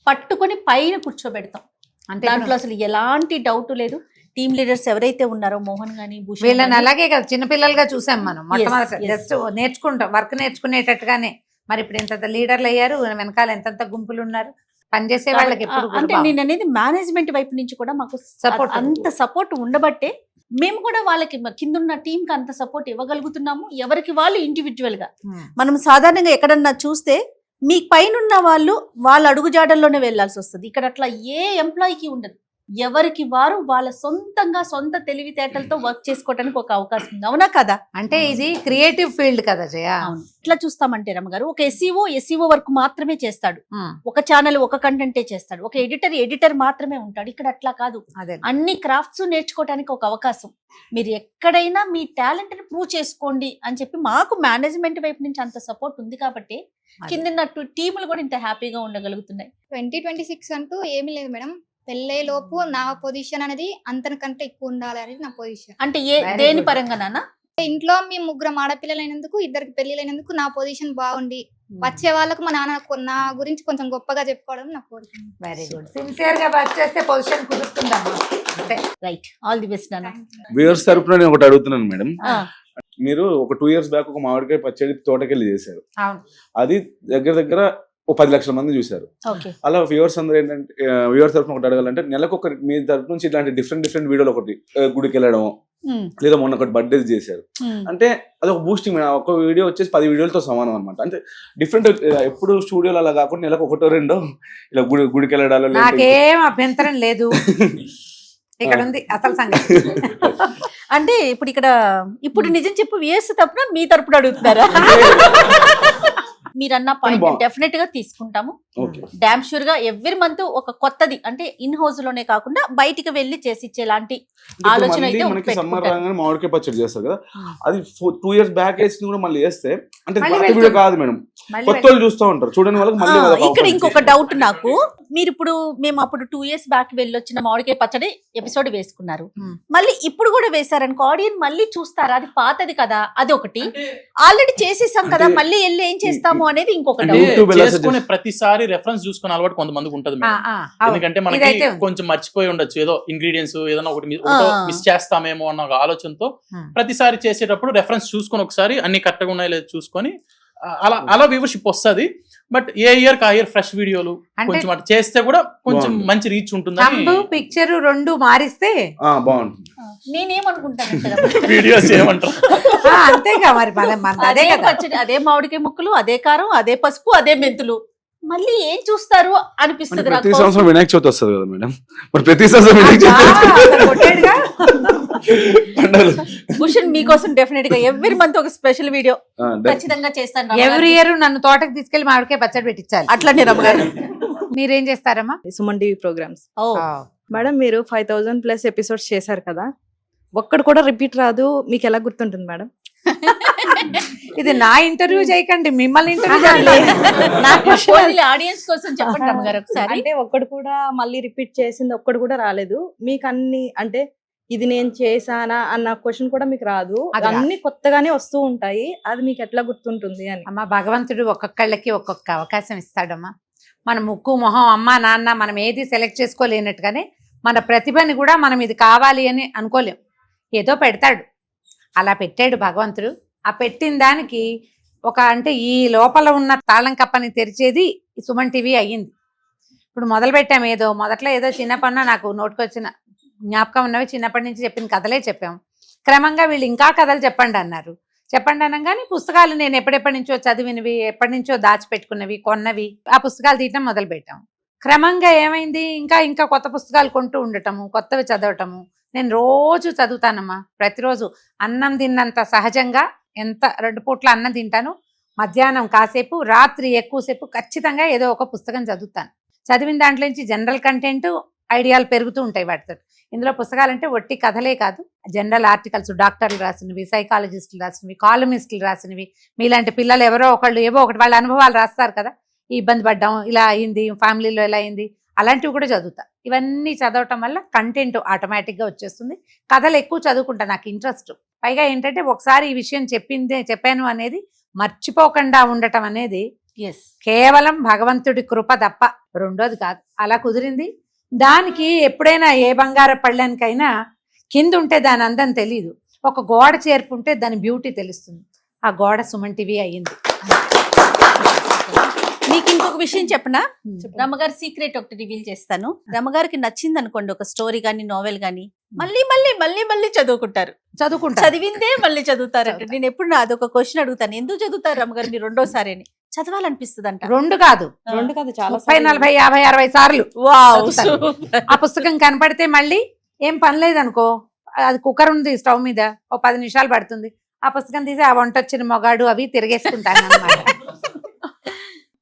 పట్టుకొని పైన కూర్చోబెడతాం. అంటే దాంట్లో అసలు ఎలాంటి డౌట్ లేదు. టీమ్ లీడర్స్ ఎవరైతే ఉన్నారో మోహన్ గానీ భూషణ్, వీళ్ళని అలాగే కదా చిన్నపిల్లలుగా చూసాం మనం. మొట్టమొదటి జస్ట్ నేర్చుకుంటాం, వర్క్ నేర్చుకునేటట్టుగానే. మరి ఇప్పుడు ఎంత లీడర్లు అయ్యారు, వెనకాల ఎంత గుంపులు ఉన్నారు పనిచేసే వాళ్ళకి. అంటే నేను అనేది మేనేజ్మెంట్ వైపు నుంచి కూడా మాకు సపోర్ట్, అంత సపోర్ట్ ఉండబట్టే మేము కూడా వాళ్ళకి కింద ఉన్న టీమ్ కి అంత సపోర్ట్ ఇవ్వగలుగుతున్నాము. ఎవరికి వాళ్ళు ఇండివిజువల్ గా. మనం సాధారణంగా ఎక్కడన్నా చూస్తే మీ పైన వాళ్ళు వాళ్ళ అడుగుజాడల్లోనే వెళ్లాల్సి వస్తుంది. ఇక్కడ అట్లా ఏ ఎంప్లాయీకి ఉండదు. ఎవరికి వారు వాళ్ళ సొంతంగా సొంత తెలివితేటలతో వర్క్ చేసుకోవడానికి ఒక అవకాశం ఉంది. అవునా కదా? అంటే ఇది క్రియేటివ్ ఫీల్డ్ కదా జయ. ఇట్లా చూస్తామంటే రమ్మగారు, ఒక ఎస్ఈఓ వర్క్ మాత్రమే చేస్తాడు, ఒక ఛానల్ ఒక కంటెంటే చేస్తాడు, ఒక ఎడిటర్ మాత్రమే ఉంటాడు. ఇక్కడ అట్లా కాదు, అన్ని క్రాఫ్ట్స్ నేర్చుకోవడానికి ఒక అవకాశం. మీరు ఎక్కడైనా మీ టాలెంట్ ని ప్రూవ్ చేసుకోండి అని చెప్పి మాకు మేనేజ్మెంట్ వైపు నుంచి అంత సపోర్ట్ ఉంది కాబట్టి కింద టీములు కూడా ఇంత హ్యాపీగా ఉండగలుగుతున్నాయి. 2026 అంటూ ఏమీ లేదు మేడం. పెళ్ళేలోపు నా పొజిషన్ అనేది అంతకంటే ఎక్కువ ఉండాలి అనేది నా పొజిషన్. అంటే దేని పరంగా నాన్న? ఇంట్లో మేము 3 ఆడపిల్లలైనందుకు, 2 పెళ్లిలైనందుకు నా పొజిషన్ బాగుండి వచ్చే వాళ్ళకు మా నాన్న నా గురించి కొంచెం గొప్పగా చెప్పుకోవడం నా కోరిక. Very good. సిన్సియర్ గా వర్క్ చేస్తే పొజిషన్ కుదురుతుందమ్మా. రైట్. ఆల్ ది బెస్ట్ నాన్న. వ్యూవర్స్ తరపున నేను ఒకటి అడుగుతున్నాను మేడం. మీరు ఒక 2 years బ్యాక్ ఒక మామిడికాయ పచ్చడి తోటకెళ్ళి చేశారు. అది దగ్గర ఓ 10 లక్షల మంది చూశారు. అలా వ్యూవర్స్ అందరూ ఏంటంటే, వ్యూవర్స్ తరఫున ఒకటి అడగాలంటే, నెలకు ఒక మీ తరఫు నుంచి ఇలాంటి డిఫరెంట్ వీడియోలు, ఒకటి గుడికి వెళ్ళడం, లేదా మొన్న ఒకటి బర్త్డే చేశారు అంటే అది ఒక బూస్టింగ్. ఒక వీడియో వచ్చేసి 10 వీడియోలతో సమానం అనమాట. అంటే డిఫరెంట్. ఎప్పుడు స్టూడియోలు అలా కాకుండా నెలకు 1-2 ఇలా గుడికి వెళ్ళడాలు. నాకేం అభ్యంతరం లేదు. ఇక్కడ ఉంది అసలు సంగతి. అంటే ఇప్పుడు నిజం చెప్పు, వ్యూవర్స్ తరపున మీ తరపున అడుగుతున్నారా? మీరన్న పాయింట్ డెఫినెట్ గా తీసుకుంటాము. డామ్ షూర్ గా ఎవ్రీ మంత్ ఒక కొత్తది, అంటే ఇన్ హౌస్ లోనే కాకుండా బయటికి వెళ్లి చేసి ఇచ్చేలాంటి ఆలోచన అయితే మామిడికాయ పచ్చడి చేస్తారు కదా, అది 2 years బ్యాక్ వేసి కూడా మళ్ళీ వేస్తే అంటే వీడియో కాదు మేడం, కొత్త వాళ్ళు చూస్తూ ఉంటారు, చూడని వాళ్ళకి మళ్ళీ. ఇక్కడ ఇంకొక డౌట్ నాకు, మీరు ఇప్పుడు మేము అప్పుడు 2 years బ్యాక్ వెళ్ళొచ్చిన మామిడికాయ పచ్చడి ఎపిసోడ్ వేసుకున్నారు, మళ్ళీ ఇప్పుడు కూడా వేసారనుకో, ఆడియన్స్ మళ్ళీ చూస్తారా? అది పాతది కదా, అది ఒకటి. ఆల్రెడీ చేసేసాం కదా, మళ్ళీ వెళ్ళి ఏం చేస్తాము అనేది ఇంకొక డౌట్. చేసుకునే ప్రతిసారి రెఫరెన్స్ చూసుకునే అలవాటు కొంతమందికి ఉంటది మేడం. ఎందుకంటే మనకి కొంచెం మర్చిపోయి ఉండొచ్చు, ఏదో ఇంగ్రీడియంట్స్ ఏదైనా ఒకటి మిస్ చేస్తామేమో అన్న ఒక ఆలోచనతో ప్రతిసారి చేసేటప్పుడు రెఫరెన్స్ చూసుకొని ఒకసారి అన్ని కరెక్ట్ గా ఉన్నాయో లేదో చూసుకొని అలా వ్యూవర్షిప్ వస్తుంది. బట్ ఏ ఇయర్ కా ఇయర్ ఫ్రెష్ వీడియోలు కొంచెం అట్లా చేస్తే కూడా కొంచెం మంచి రీచ్ ఉంటుంది. పిక్చర్ 2 మారిస్తే బాగుంటుంది. నేనేమనుకుంటానంటే వీడియోస్ ఏమంటారు అంతేగా మరి. అదే పచ్చడి, అదే మామిడికాయ ముక్కలు, అదే కారం, అదే పసుపు, అదే మెంతులు, మళ్ళీ ఏం చూస్తారు అనిపిస్తుంది. ప్రతి సంవత్సరం వినాయక చవితి వస్తుంది కదా మేడం, మరి ప్రతి సంవత్సరం వినాయక భూషణ్ మీకోసం డెఫినెట్ గా ఎవ్రీ మంత్ ఒక స్పెషల్ వీడియో ఖచ్చితంగా చేస్తాను. ఎవ్రీ ఇయర్ నన్ను తోటకి తీసుకెళ్లి మామిడికాయ పచ్చడి పెట్టించాలి. అట్లనే రమ్మగారు. మీరేం చేస్తారమ్మా? Suman TV programmes. మేడం మీరు 5000+ ఎపిసోడ్స్ చేశారు కదా, ఒక్కడు కూడా రిపీట్ రాదు, మీకు ఎలా గుర్తుంటుంది మేడం? ఇది నా ఇంటర్వ్యూ చేయకండి, మిమ్మల్ని ఆడియన్స్ కోసం చెప్పండి రమ్మగారు ఒకసారి. అంటే ఒక్కడు కూడా మళ్ళీ రిపీట్ చేసింది ఒక్కడు కూడా రాలేదు. మీకు అన్ని అంటే ఇది నేను చేశానా అన్న క్వశ్చన్ కూడా మీకు రాదు, అన్ని కొత్తగానే వస్తూ ఉంటాయి. అది మీకు ఎట్లా గుర్తుంటుంది అని? అమ్మ, భగవంతుడు ఒక్కొక్కళ్ళకి ఒక్కొక్క అవకాశం ఇస్తాడమ్మా. మన ముక్కు మొహం అమ్మ నాన్న మనం ఏది సెలెక్ట్ చేసుకోలేనట్టుగానే మన ప్రతిభని కూడా మనం ఇది కావాలి అని అనుకోలేం, ఏదో పెడతాడు. అలా పెట్టాడు భగవంతుడు. ఆ పెట్టిన దానికి అంటే ఈ లోపల ఉన్న తాళం కప్పని తెరిచేది సుమన్ టీవీ అయ్యింది. ఇప్పుడు మొదలు పెట్టాము ఏదో, మొదట్లో ఏదో చిన్నప్పన్న నాకు నోటుకొచ్చిన జ్ఞాపకం ఉన్నవి చిన్నప్పటి నుంచి చెప్పిన కథలే చెప్పాము. క్రమంగా వీళ్ళు ఇంకా కథలు చెప్పండి అన్నారు. చెప్పండి అనగానే పుస్తకాలు నేను ఎప్పటి నుంచో చదివినవి, ఎప్పటి నుంచో దాచిపెట్టుకున్నవి, కొన్నవి, ఆ పుస్తకాలు తీయటం మొదలు పెట్టాము. క్రమంగా ఏమైంది, ఇంకా కొత్త పుస్తకాలు కొంటూ ఉండటము, కొత్తవి చదవటము. నేను రోజు చదువుతానమ్మా, ప్రతిరోజు అన్నం తిన్నంత సహజంగా ఎంత 2 పూట్ల అన్నం తింటాను, మధ్యాహ్నం కాసేపు, రాత్రి ఎక్కువసేపు ఖచ్చితంగా ఏదో ఒక పుస్తకం చదువుతాను. చదివిన దాంట్లో నుంచి జనరల్ కంటెంట్ ఐడియాలు పెరుగుతూ ఉంటాయి వాటితో. ఇందులో పుస్తకాలంటే ఒట్టి కథలే కాదు, జనరల్ ఆర్టికల్స్, డాక్టర్లు రాసినవి, సైకాలజిస్టులు రాసినవి, కాలమిస్టులు రాసినవి, మీలాంటి పిల్లలు ఎవరో ఒకళ్ళు ఏవో ఒకటి వాళ్ళ అనుభవాలు రాస్తారు కదా, ఈ ఇబ్బంది పడ్డాం, ఇలా అయింది, ఫ్యామిలీలో ఇలా అయింది, అలాంటివి కూడా చదువుతా. ఇవన్నీ చదవటం వల్ల కంటెంట్ ఆటోమేటిక్గా వచ్చేస్తుంది. కథలు ఎక్కువ చదువుకుంటా, నాకు ఇంట్రెస్ట్. పైగా ఏంటంటే ఒకసారి ఈ విషయం చెప్పాను అనేది మర్చిపోకుండా ఉండటం అనేది కేవలం భగవంతుడి కృప తప్ప రెండోది కాదు. అలా కుదిరింది. దానికి ఎప్పుడైనా ఏ బంగార పళ్ళానికైనా కింద ఉంటే దాని అందం తెలియదు, ఒక గోడ చేర్పుంటే దాని బ్యూటీ తెలుస్తుంది. ఆ గోడ సుమన్ టీవీ అయ్యింది. మీకు ఇంకొక విషయం చెప్పనా, రమ్మగారి సీక్రెట్ ఒకటి రివీల్ చేస్తాను. రమ్మగారికి నచ్చింది అనుకోండి ఒక స్టోరీ గానీ, నోవెల్ గానీ, మళ్ళీ చదువుకుంటారు. చదివిందే మళ్ళీ చదువుతారంట. నేను ఎప్పుడు అదొక క్వశ్చన్ అడుగుతాను, ఎందుకు చదువుతారు రమ్మగారు మీరు రెండోసారి అని? చదవాలనిపిస్తుంది అంట. రెండు కాదు చాలా 30, 40, 50, 60 సార్లు ఆ పుస్తకం కనపడితే మళ్ళీ ఏం పని లేదనుకో, అది కుక్కర్ ఉంది స్టవ్ మీద, ఓ 10 నిమిషాలు పడుతుంది, ఆ పుస్తకం తీసి ఆ వంట వచ్చిన మొగాడు అవి తిరిగేసుకుంటాను అన్నమాట.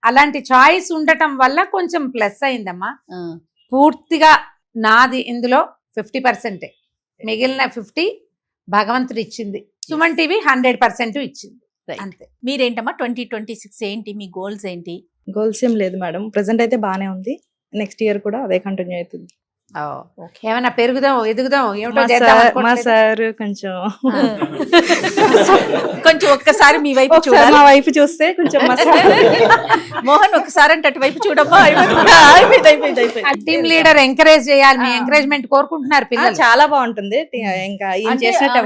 అలాంటి చాయిస్ ఉండటం వల్ల కొంచెం ప్లస్ అయిందమ్మా. పూర్తిగా నాది ఇందులో 50%, మిగిలిన 50 భగవంతుడు ఇచ్చింది. సుమన్ టీవీ 100% ఇచ్చింది అంతే. మీరేంటమ్మా 2026 ఏంటి మీ గోల్స్ ఏంటి? గోల్స్ ఏం లేదు మేడం, ప్రెసెంట్ అయితే బానే ఉంది. నెక్స్ట్ ఇయర్ కూడా అదే కంటిన్యూ అవుతుంది. ఏమైనా పెరుగుదాం ఎదుగుదాం ఏమిటో మా సార్ కొంచెం ఒక్కసారి మీ వైపు మా వైపు చూస్తే కొంచెం మోహన్ ఒక్కసారి అంటే అటువైపు చూడమ్మా. టీమ్ లీడర్ ఎంకరేజ్ చేయాలి, మీ ఎంకరేజ్మెంట్ కోరుకుంటున్నారు పిల్లలు. చాలా బాగుంటుంది. ఇంకా ఏం చేసినట్టు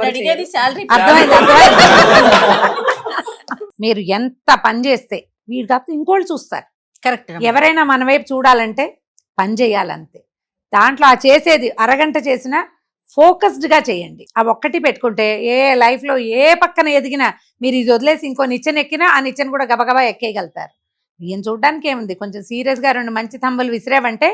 మీరు ఎంత పని చేస్తే వీడు కాకపోతే ఇంకోళ్ళు చూస్తారు. కరెక్ట్. ఎవరైనా మన వైపు చూడాలంటే పని చేయాలంతే. దాంట్లో ఆ చేసేది అరగంట చేసినా ఫోకస్డ్గా చేయండి. ఆ ఒక్కటి పెట్టుకుంటే ఏ లైఫ్లో ఏ పక్కన ఎదిగినా మీరు ఇది వదిలేసి ఇంకో నిచ్చెన ఎక్కినా ఆ నిచ్చెన కూడా గబగబా ఎక్కేయగలుగుతారు. ఈయన చూడడానికి ఏముంది, కొంచెం సీరియస్గా 2 మంచి తంబులు విసిరేవంటే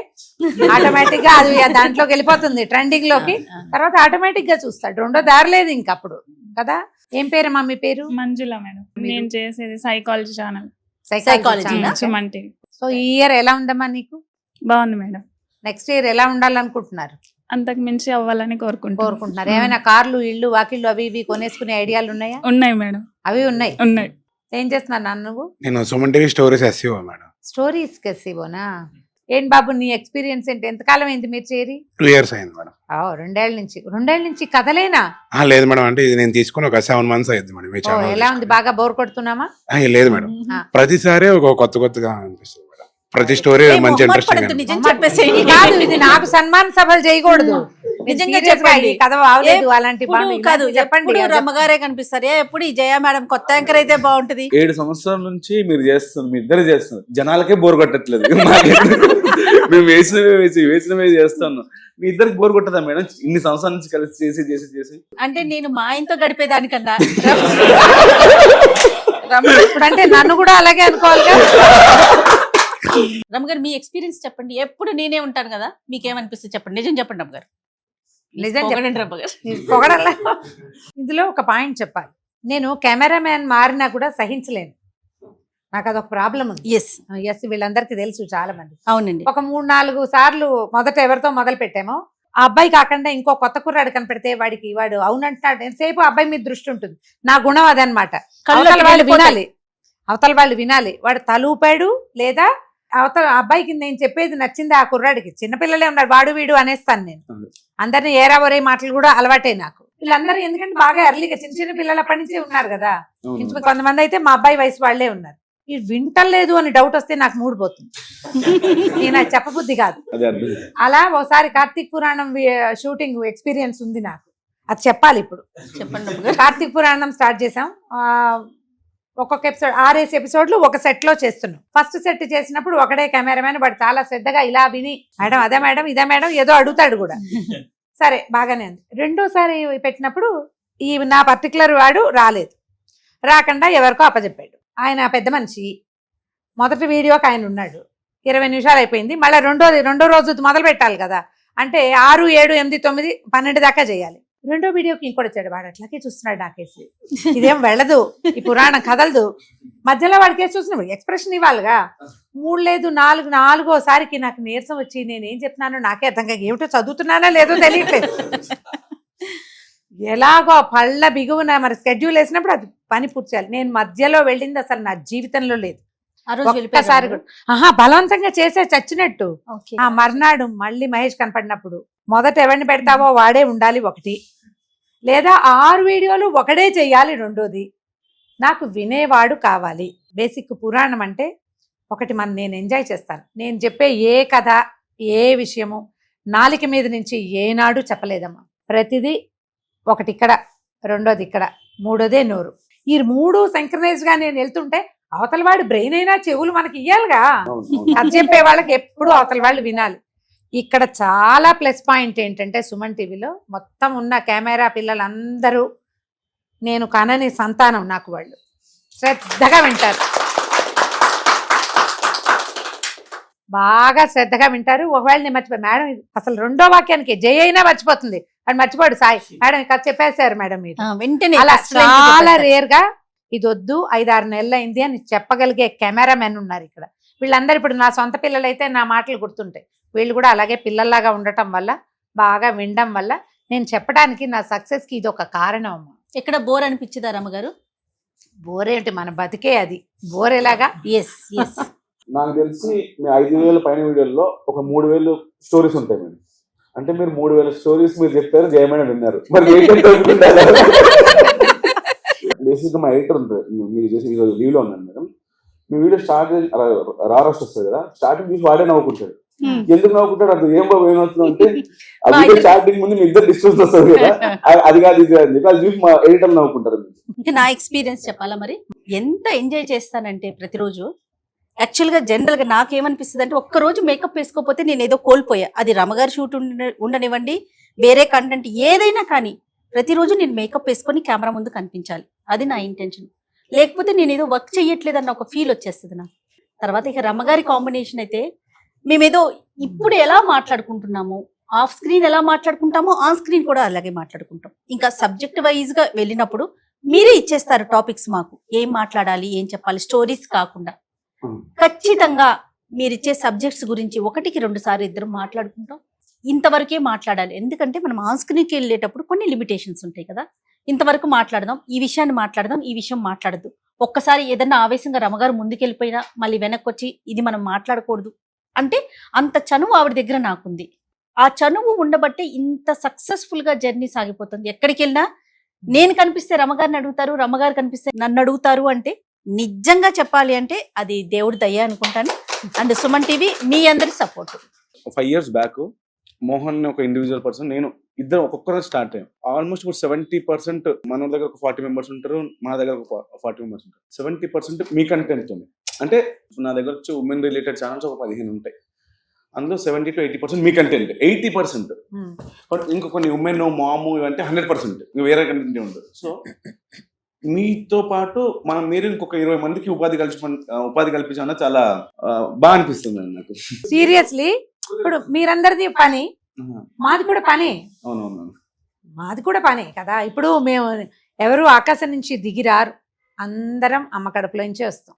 ఆటోమేటిక్గా అది దాంట్లోకి వెళ్ళిపోతుంది ట్రెండింగ్ లోకి. తర్వాత ఆటోమేటిక్గా చూస్తాడు, రెండో దారి లేదు ఇంకప్పుడు కదా. ఏం పేరమ్మా మీ పేరు? మంజుల మేడం. నేను చేసేది సైకాలజీ ఛానల్. సైకాలజీ. సో ఈ ఇయర్ ఎలా ఉందమ్మా నీకు? బాగుంది మేడం. నెక్స్ట్ ఇయర్ ఎలా ఉండాలనుకుంటున్నారు? అంతకు మించి అవ్వాలని కోరుకుంటున్నారు. ఏమైనా కార్లు, ఇళ్ళు, వాకిళ్ళు అవి ఇవి కొనేసుకునే ఐడియాలు ఉన్నాయా? ఉన్నాయి మేడం. అవి ఉన్నాయి. ఏం చేస్తున్నారు నాన్న నువ్వు? నేను Suman TV stories SEO madam. Stories ఎస్సీఓనా? ఏం బాబు నీ ఎక్స్పీరియన్స్ ఏంటి? ఎంతకాలం అయింది మీరు చేరి? 2 years అయింది మేడం. 2 ఏళ్ల నుంచి కథలేనా? లేదు మేడం, అంటే ఇది నేను తీసుకుని ఒక 7 months అయింది మేడం. ఎలా ఉంది, బాగా బోర్ కొడుతున్నామా? లేదు మేడం, ప్రతిసారి ఒక కొత్తగా అనిపిస్తుంది మేడం. ప్రతి స్టోరీ మంచి ఇంట్రెస్టింగ్. ఇది నాకు సన్మాన సభలు చేయకూడదు, నిజంగా చెప్పండి. కథ బాగలేదు అలాంటి కాదు, చెప్పండి. రమ్మగారే కనిపిస్తారు. ఎప్పుడు ఈ జయ మేడం కొత్త యాంకర్ అయితే బాగుంటది. 7 సంవత్సరాల నుంచి మీరు చేస్తున్నారు, మీ ఇద్దరు చేస్తున్నారు, జనాలకే బోర్ కొట్టట్లేదు. మేము వేసినవే చేస్తాను, మీ ఇద్దరికి బోర్ కొట్టదా మేడం? ఇన్ని సంవత్సరాల నుంచి కలిసి చేసి అంటే నేను మా ఆయనతో గడిపేదానికన్నా అంటే నన్ను కూడా అలాగే అనుకోవాలిగా. రమ్మగారు మీ ఎక్స్పీరియన్స్ చెప్పండి. ఎప్పుడు నేనే ఉంటాను కదా, మీకేమనిపిస్తుంది చెప్పండి, నిజం చెప్పండి రమ్మగారు. నిజం చెప్పండి రమ్మగారు. పొగడలా. ఇందులో ఒక పాయింట్ చెప్పాలి, నేను కెమెరామ్యాన్ మారినా కూడా సహించలేను, నాకు అదొక ప్రాబ్లం ఉంది. ఎస్ వీళ్ళందరికీ తెలుసు చాలా మంది. అవునండి. ఒక 3-4 సార్లు మొదట ఎవరితో మొదలు పెట్టామో ఆ అబ్బాయి కాకుండా ఇంకో కొత్త కుర్రాడు కనపెడితే వాడు అవునంటాడు ఎంతసేపు అబ్బాయి మీద దృష్టి ఉంటుంది. నా గుణం అదనమాట. అవతల వాళ్ళు వినాలి. వాడు తలూపాడు లేదా అవతల అబ్బాయికి నేను చెప్పేది నచ్చింది ఆ కుర్రాడికి. చిన్నపిల్లలే ఉన్నారు, వాడు వీడు అనేస్తాను నేను. అందరిని ఏరా ఒరే మాటలు కూడా అలవాటే నాకు. వీళ్ళందరూ ఎందుకంటే బాగా ఎర్లీగా చిన్న పిల్లలప్పటి నుంచి ఉన్నారు కదా. కొంతమంది అయితే మా అబ్బాయి వయసు వాళ్లే ఉన్నారు. ఇది వింటలేదు అని డౌట్ వస్తే నాకు మూడు పోతుంది. నేను అది చెప్పబుద్ధి కాదు. అలా ఒకసారి కార్తీక్ పురాణం షూటింగ్ ఎక్స్పీరియన్స్ ఉంది నాకు, అది చెప్పాలి ఇప్పుడు. చెప్పండి. కార్తీక్ పురాణం స్టార్ట్ చేసాం. ఒక్కొక్క ఎపిసోడ్ 6 ఎపిసోడ్లు ఒక సెట్ లో చేస్తున్నాం. ఫస్ట్ సెట్ చేసినప్పుడు ఒకడే కెమెరామెన్, వాడు చాలా శ్రద్ధగా ఇలా విని మేడం అదే మేడం ఇదే మేడం ఏదో అడుగుతాడు కూడా. సరే బాగానే ఉంది. రెండోసారి పెట్టినప్పుడు ఈ నా పర్టికులర్ వాడు రాకుండా ఎవరికో అప్పచెప్పాడు. ఆయన పెద్ద మనిషి. మొదటి వీడియోకి ఆయన ఉన్నాడు. 20 నిమిషాలు అయిపోయింది. మళ్ళీ రెండో రోజు మొదలు పెట్టాలి కదా. అంటే 6, 7, 8, 9, 12 దాకా చేయాలి. రెండో వీడియోకి ఇంకోటి వచ్చాడు. వాడు అట్లాగే చూస్తున్నాడు నాకేసి. ఇదేం వెళ్ళదు, ఈ పురాణం కదలదు. మధ్యలో వాడికేసి చూస్తున్నాడు, ఎక్స్ప్రెషన్ ఇవ్వాలిగా. 3 లేదు 4, 4వసారికి నాకు నీరసం వచ్చి నేనేం చెప్తున్నానో నాకే అర్థం కాక ఏమిటో చదువుతున్నానో లేదో తెలియట్లేదు. ఎలాగో పళ్ళ బిగువున మరి స్కెడ్యూల్ వేసినప్పుడు అది పని పూర్తి చేయాలి. నేను మధ్యలో వెళ్ళింది అసలు నా జీవితంలో లేదు ఒక్కసారి కూడా. బలవంతంగా చేసే చచ్చినట్టు. ఆ మర్నాడు మళ్ళీ మహేష్ కనపడినప్పుడు మొదట ఎవరిని పెడతావో వాడే ఉండాలి ఒకటి, లేదా 6 వీడియోలు ఒకడే చెయ్యాలి రెండోది. నాకు వినేవాడు కావాలి. బేసిక్ పురాణం అంటే ఒకటి నేను ఎంజాయ్ చేస్తాను. నేను చెప్పే ఏ కథ ఏ విషయము నాలిక మీద నుంచి ఏనాడు చెప్పలేదమ్మా. ప్రతిదీ ఒకటి ఇక్కడ, రెండోది ఇక్కడ, మూడోదే నోరు. ఈ 3 సింక్రనైజ్ గా నేను వెళ్తుంటే అవతల వాడు బ్రెయిన్ అయినా చెవులు మనకి ఇయ్యాలిగా. కథ చెప్పే వాళ్ళకి ఎప్పుడు అవతల వాళ్ళు వినాలి. ఇక్కడ చాలా ప్లస్ పాయింట్ ఏంటంటే సుమన్ టీవీలో మొత్తం ఉన్న కెమెరా పిల్లలందరూ నేను కనని సంతానం. నాకు వాళ్ళు శ్రద్ధగా వింటారు, బాగా శ్రద్ధగా వింటారు. ఒకవేళ నేను మర్చిపోయి మేడం అసలు రెండో వాక్యానికి జై అయినా మర్చిపోతుంది, అది మర్చిపోడు సాయి మేడం ఇక్కడ చెప్పేశారు మేడం మీరు వెంటనే. అలా చాలా రేర్ గా ఇది వద్దు 5-6 నెలలు అయింది అని చెప్పగలిగే కెమెరామెన్ ఉన్నారు ఇక్కడ. వీళ్ళందరూ ఇప్పుడు నా సొంత పిల్లలు అయితే నా మాటలు గుర్తుంటాయి. వీళ్ళు కూడా అలాగే పిల్లల్లాగా ఉండటం వల్ల బాగా వినడం వల్ల నేను చెప్పడానికి నా సక్సెస్ కి ఇది ఒక కారణం అమ్మా. ఎక్కడ బోర్ అనిపించదా రమ్మగారు? బోర్ ఏంటి, మన బతికే అది బోర్ ఎలాగా. నాకు తెలిసి మీ 5,000 పైన వీడియోల్లో ఒక 3,000 స్టోరీస్ ఉంటాయి మేడం. అంటే మీరు 3,000 స్టోరీస్ మీరు చెప్పారు, జయమైన విన్నారు. మరి బేసిక్గా మా ఎడిటర్ ఉంటుంది, మీరు చేసి ఈరోజు లీవ్లో ఉన్నాను మేడం. మీ వీడియో స్టార్ట్ రారోస్ట్ వస్తుంది కదా, స్టార్టింగ్ చూసి వాడే నవ్వుకుంటాడు. ఎందుకు నవ్వుకుంటాడు అంటే ఏం బాబు ఏమవుతుంది అంటే ఆ వీడియో స్టార్టింగ్ ముందు మీ ఇద్దరు డిస్టెన్స్ వస్తుంది కదా, అది కాదు ఇది అని చెప్పి అది చూసి మా ఎడిటర్ నవ్వుకుంటారు. ఇంకా నా ఎక్స్పీరియన్స్ చెప్పాలా మరి, ఎంత ఎంజాయ్ చేస్తానంటే ప్రతిరోజు. యాక్చువల్గా జనరల్గా నాకేమనిపిస్తుంది అంటే ఒక్కరోజు మేకప్ వేసుకోకపోతే నేను ఏదో కోల్పోయా. అది రమగారి షూట్ ఉండనివ్వండి, వేరే కంటెంట్ ఏదైనా కానీ ప్రతిరోజు నేను మేకప్ వేసుకొని కెమెరా ముందు కనిపించాలి. అది నా ఇంటెన్షన్. లేకపోతే నేను ఏదో వర్క్ చేయట్లేదన్న ఒక ఫీల్ వచ్చేస్తుంది నాకు. తర్వాత ఇక రమగారి కాంబినేషన్ అయితే మేమేదో ఇప్పుడు ఎలా మాట్లాడుకుంటున్నామో ఆఫ్ స్క్రీన్ ఎలా మాట్లాడుకుంటామో ఆన్ స్క్రీన్ కూడా అలాగే మాట్లాడుకుంటాం. ఇంకా సబ్జెక్ట్ వైజ్గా వెళ్ళినప్పుడు మీరే ఇచ్చేస్తారు టాపిక్స్ మాకు, ఏం మాట్లాడాలి ఏం చెప్పాలి, స్టోరీస్ కాకుండా. ఖచ్చితంగా మీరిచ్చే సబ్జెక్ట్స్ గురించి 1-2 సార్లు ఇద్దరు మాట్లాడుకుంటాం. ఇంతవరకే మాట్లాడాలి, ఎందుకంటే మనం ఆన్ స్క్రీన్కి వెళ్ళేటప్పుడు కొన్ని లిమిటేషన్స్ ఉంటాయి కదా. ఇంతవరకు మాట్లాడదాం, ఈ విషయాన్ని మాట్లాడదాం, ఈ విషయం మాట్లాడద్దు. ఒక్కసారి ఏదన్నా ఆవేశంగా రమగారు ముందుకెళ్ళిపోయినా మళ్ళీ వెనక్కి వచ్చి ఇది మనం మాట్లాడకూడదు అంటే అంత చనువు ఆవిడ దగ్గర నాకుంది. ఆ చనువు ఉండబట్టే ఇంత సక్సెస్ఫుల్ గా జర్నీ సాగిపోతుంది. ఎక్కడికి వెళ్ళినా నేను కనిపిస్తే రమగారిని అడుగుతారు, రమగారు కనిపిస్తే నన్ను అడుగుతారు. అంటే నిజంగా చెప్పాలి అంటే అది దేవుడి దయ అనుకుంటాను. అండ్ సుమన్ టీవీ మీ అందరి సపోర్ట్. 5 years బ్యాక్ మోహన్ ఒక ఇండివిజువల్ పర్సన్, నేను ఇద్దరు ఒక్కొక్కరు స్టార్ట్ అయ్యాం. ఆల్మోస్ట్ ఇప్పుడు 70% మన దగ్గర ఒక 40 members ఉంటారు, మన దగ్గర ఒక 40 members ఉంటారు. 70% మీ కంటెంట్ ఉంది. అంటే నా దగ్గర వచ్చి ఉమెన్ రిలేటెడ్ ఛానల్స్ ఒక 15 ఉంటాయి. అందులో 70 to 80% మీ కంటెంట్, 80% ఇంకా కొన్ని ఉమెన్ మాము ఇవంటే 100% వేరే కంటెంట్ ఉంటుంది. సో మీతో పాటు మీరు ఇంకొక 20 మందికి ఉపాధి కల్పించాలన్నా చాలా బాగా అనిపిస్తుంది నాకు. సీరియస్లీ ఇప్పుడు మీరందరిది పని, మాది కూడా పని. అవునవును, మాది కూడా పనే కదా. ఇప్పుడు మేము ఎవరు ఆకాశం నుంచి దిగిరారు, అందరం అమ్మ కడుపులో నుంచే వస్తాం.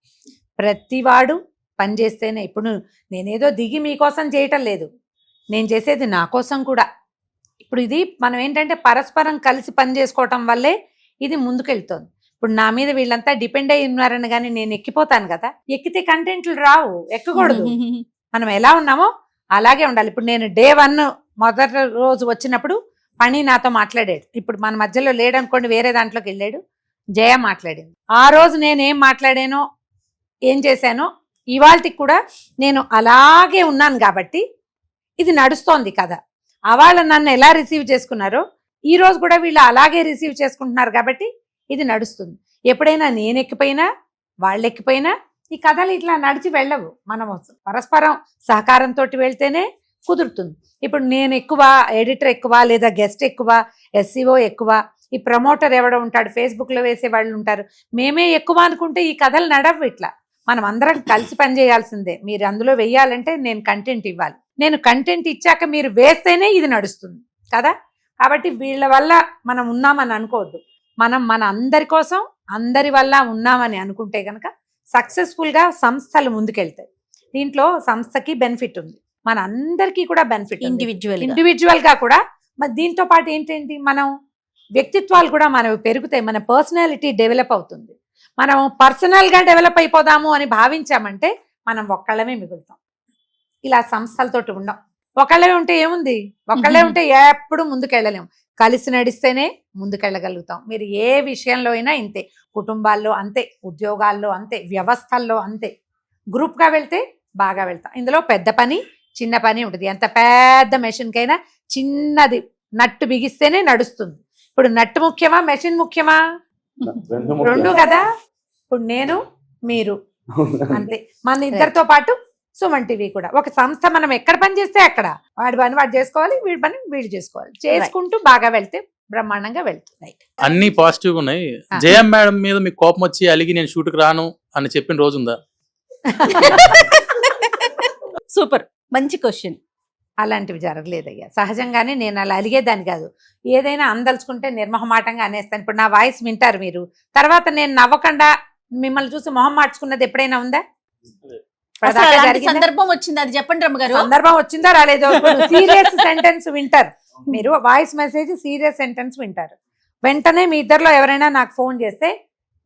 ప్రతివాడు పని చేస్తేనే. ఇప్పుడు నేనేదో దిగి మీకోసం చేయటం లేదు, నేను చేసేది నా కోసం కూడా. ఇప్పుడు ఇది మనం ఏంటంటే పరస్పరం కలిసి పని చేసుకోవటం వల్లే ఇది ముందుకెళ్తోంది. ఇప్పుడు నా మీద వీళ్ళంతా డిపెండ్ అయి ఉన్నారని కానీ నేను ఎక్కిపోతాను కదా, ఎక్కితే కంటెంట్లు రావు, ఎక్కకూడదు. మనం ఎలా ఉన్నామో అలాగే ఉండాలి. ఇప్పుడు నేను డే 1 మొదటి రోజు వచ్చినప్పుడు పని నాతో మాట్లాడాడు. ఇప్పుడు మన మధ్యలో లేడనుకోండి, వేరే దాంట్లోకి వెళ్ళాడు, జయ మాట్లాడింది. ఆ రోజు నేను ఏం మాట్లాడానో ఏం చేశానో ఇవాళకి కూడా నేను అలాగే ఉన్నాను కాబట్టి ఇది నడుస్తోంది కదా. వాళ్ళు నన్ను ఎలా రిసీవ్ చేసుకున్నారో ఈ రోజు కూడా వీళ్ళు అలాగే రిసీవ్ చేసుకుంటున్నారు కాబట్టి ఇది నడుస్తుంది. ఎప్పుడైనా నేను ఎక్కిపోయినా వాళ్ళు ఎక్కిపోయినా ఈ కథలు ఇట్లా నడిచి వెళ్ళవు. మనం పరస్పరం సహకారంతో వెళ్తేనే కుదురుతుంది. ఇప్పుడు నేను ఎక్కువ, ఎడిటర్ ఎక్కువ, లేదా గెస్ట్ ఎక్కువ, SEO ఎక్కువ, ఈ ప్రమోటర్ ఎవడో ఉంటాడు, ఫేస్బుక్లో వేసే వాళ్ళు ఉంటారు, మేమే ఎక్కువ అనుకుంటే ఈ కథలు నడవు. ఇట్లా మనం అందరం కలిసి పనిచేయాల్సిందే. మీరు అందులో వెయ్యాలంటే నేను కంటెంట్ ఇవ్వాలి, నేను కంటెంట్ ఇచ్చాక మీరు వేస్తేనే ఇది నడుస్తుంది కదా. కాబట్టి వీళ్ళ వల్ల మనం ఉన్నామని అనుకోవద్దు. మనం మన అందరి కోసం అందరి వల్ల ఉన్నామని అనుకుంటే కనుక సక్సెస్ఫుల్గా సంస్థలు ముందుకెళ్తాయి. దీంట్లో సంస్థకి బెనిఫిట్ ఉంది, మన అందరికీ కూడా బెనిఫిట్, ఇండివిజువల్గా కూడా. మరి దీంతో పాటు ఏంటంటే మనం వ్యక్తిత్వాలు కూడా మనవి పెరుగుతాయి, మన పర్సనాలిటీ డెవలప్ అవుతుంది. మనం పర్సనల్గా డెవలప్ అయిపోదాము అని భావించామంటే మనం ఒక్కళ్ళమే మిగులుతాం. ఇలా సంస్థలతోటి ఉండం. ఒకళ్ళే ఉంటే ఏముంది, ఒకళ్ళే ఉంటే ఎప్పుడు ముందుకెళ్ళలేము. కలిసి నడిస్తేనే ముందుకెళ్ళగలుగుతాం. మీరు ఏ విషయంలో అయినా ఇంతే, కుటుంబాల్లో అంతే, ఉద్యోగాల్లో అంతే, వ్యవస్థల్లో అంతే. గ్రూప్గా వెళ్తే బాగా వెళ్తాం. ఇందులో పెద్ద పని చిన్న పని ఉంటుంది. ఎంత పెద్ద మెషిన్కైనా చిన్నది నట్టు బిగిస్తేనే నడుస్తుంది. ఇప్పుడు నట్టు ముఖ్యమా, మెషిన్ ముఖ్యమా? రెండు కదా. ఇప్పుడు నేను మీరు అంతే, మన ఇద్దరితో పాటు సుమన్ టీవీ కూడా ఒక సంస్థ. మనం ఎక్కడ పని చేస్తే అక్కడ వాడి పని వాడు చేసుకోవాలి, వీడి పని వీడు చేసుకోవాలి. చేసుకుంటూ బాగా వెళ్తే బ్రహ్మాండంగా వెళ్తున్నాయి. అన్ని పాజిటివ్ ఉన్నాయి. జయ మేడం మీద మీకు కోపం వచ్చి అలిగి నేను షూట్కి రాను అని చెప్పిన రోజు ఉందా? సూపర్, మంచి క్వశ్చన్. అలాంటివి జరగలేదయ్యా. సహజంగానే నేను అలా అలిగేదాన్ని కాదు. ఏదైనా అందలుచుకుంటే నిర్మహమాటంగా అనేస్తాను. ఇప్పుడు నా వాయిస్ వింటారు మీరు, తర్వాత నేను నవ్వకుండా మిమ్మల్ని చూసి మొహం మార్చుకున్నది ఎప్పుడైనా ఉందా? సందర్భం వచ్చింది, అది చెప్పండి రమ్మగారు. సందర్భం వచ్చిందా రాలేదో? సీరియస్ సెంటెన్స్ వింటారు మీరు, వాయిస్ మెసేజ్ సీరియస్ సెంటెన్స్ వింటారు. వెంటనే మీ ఇద్దరిలో ఎవరైనా నాకు ఫోన్ చేస్తే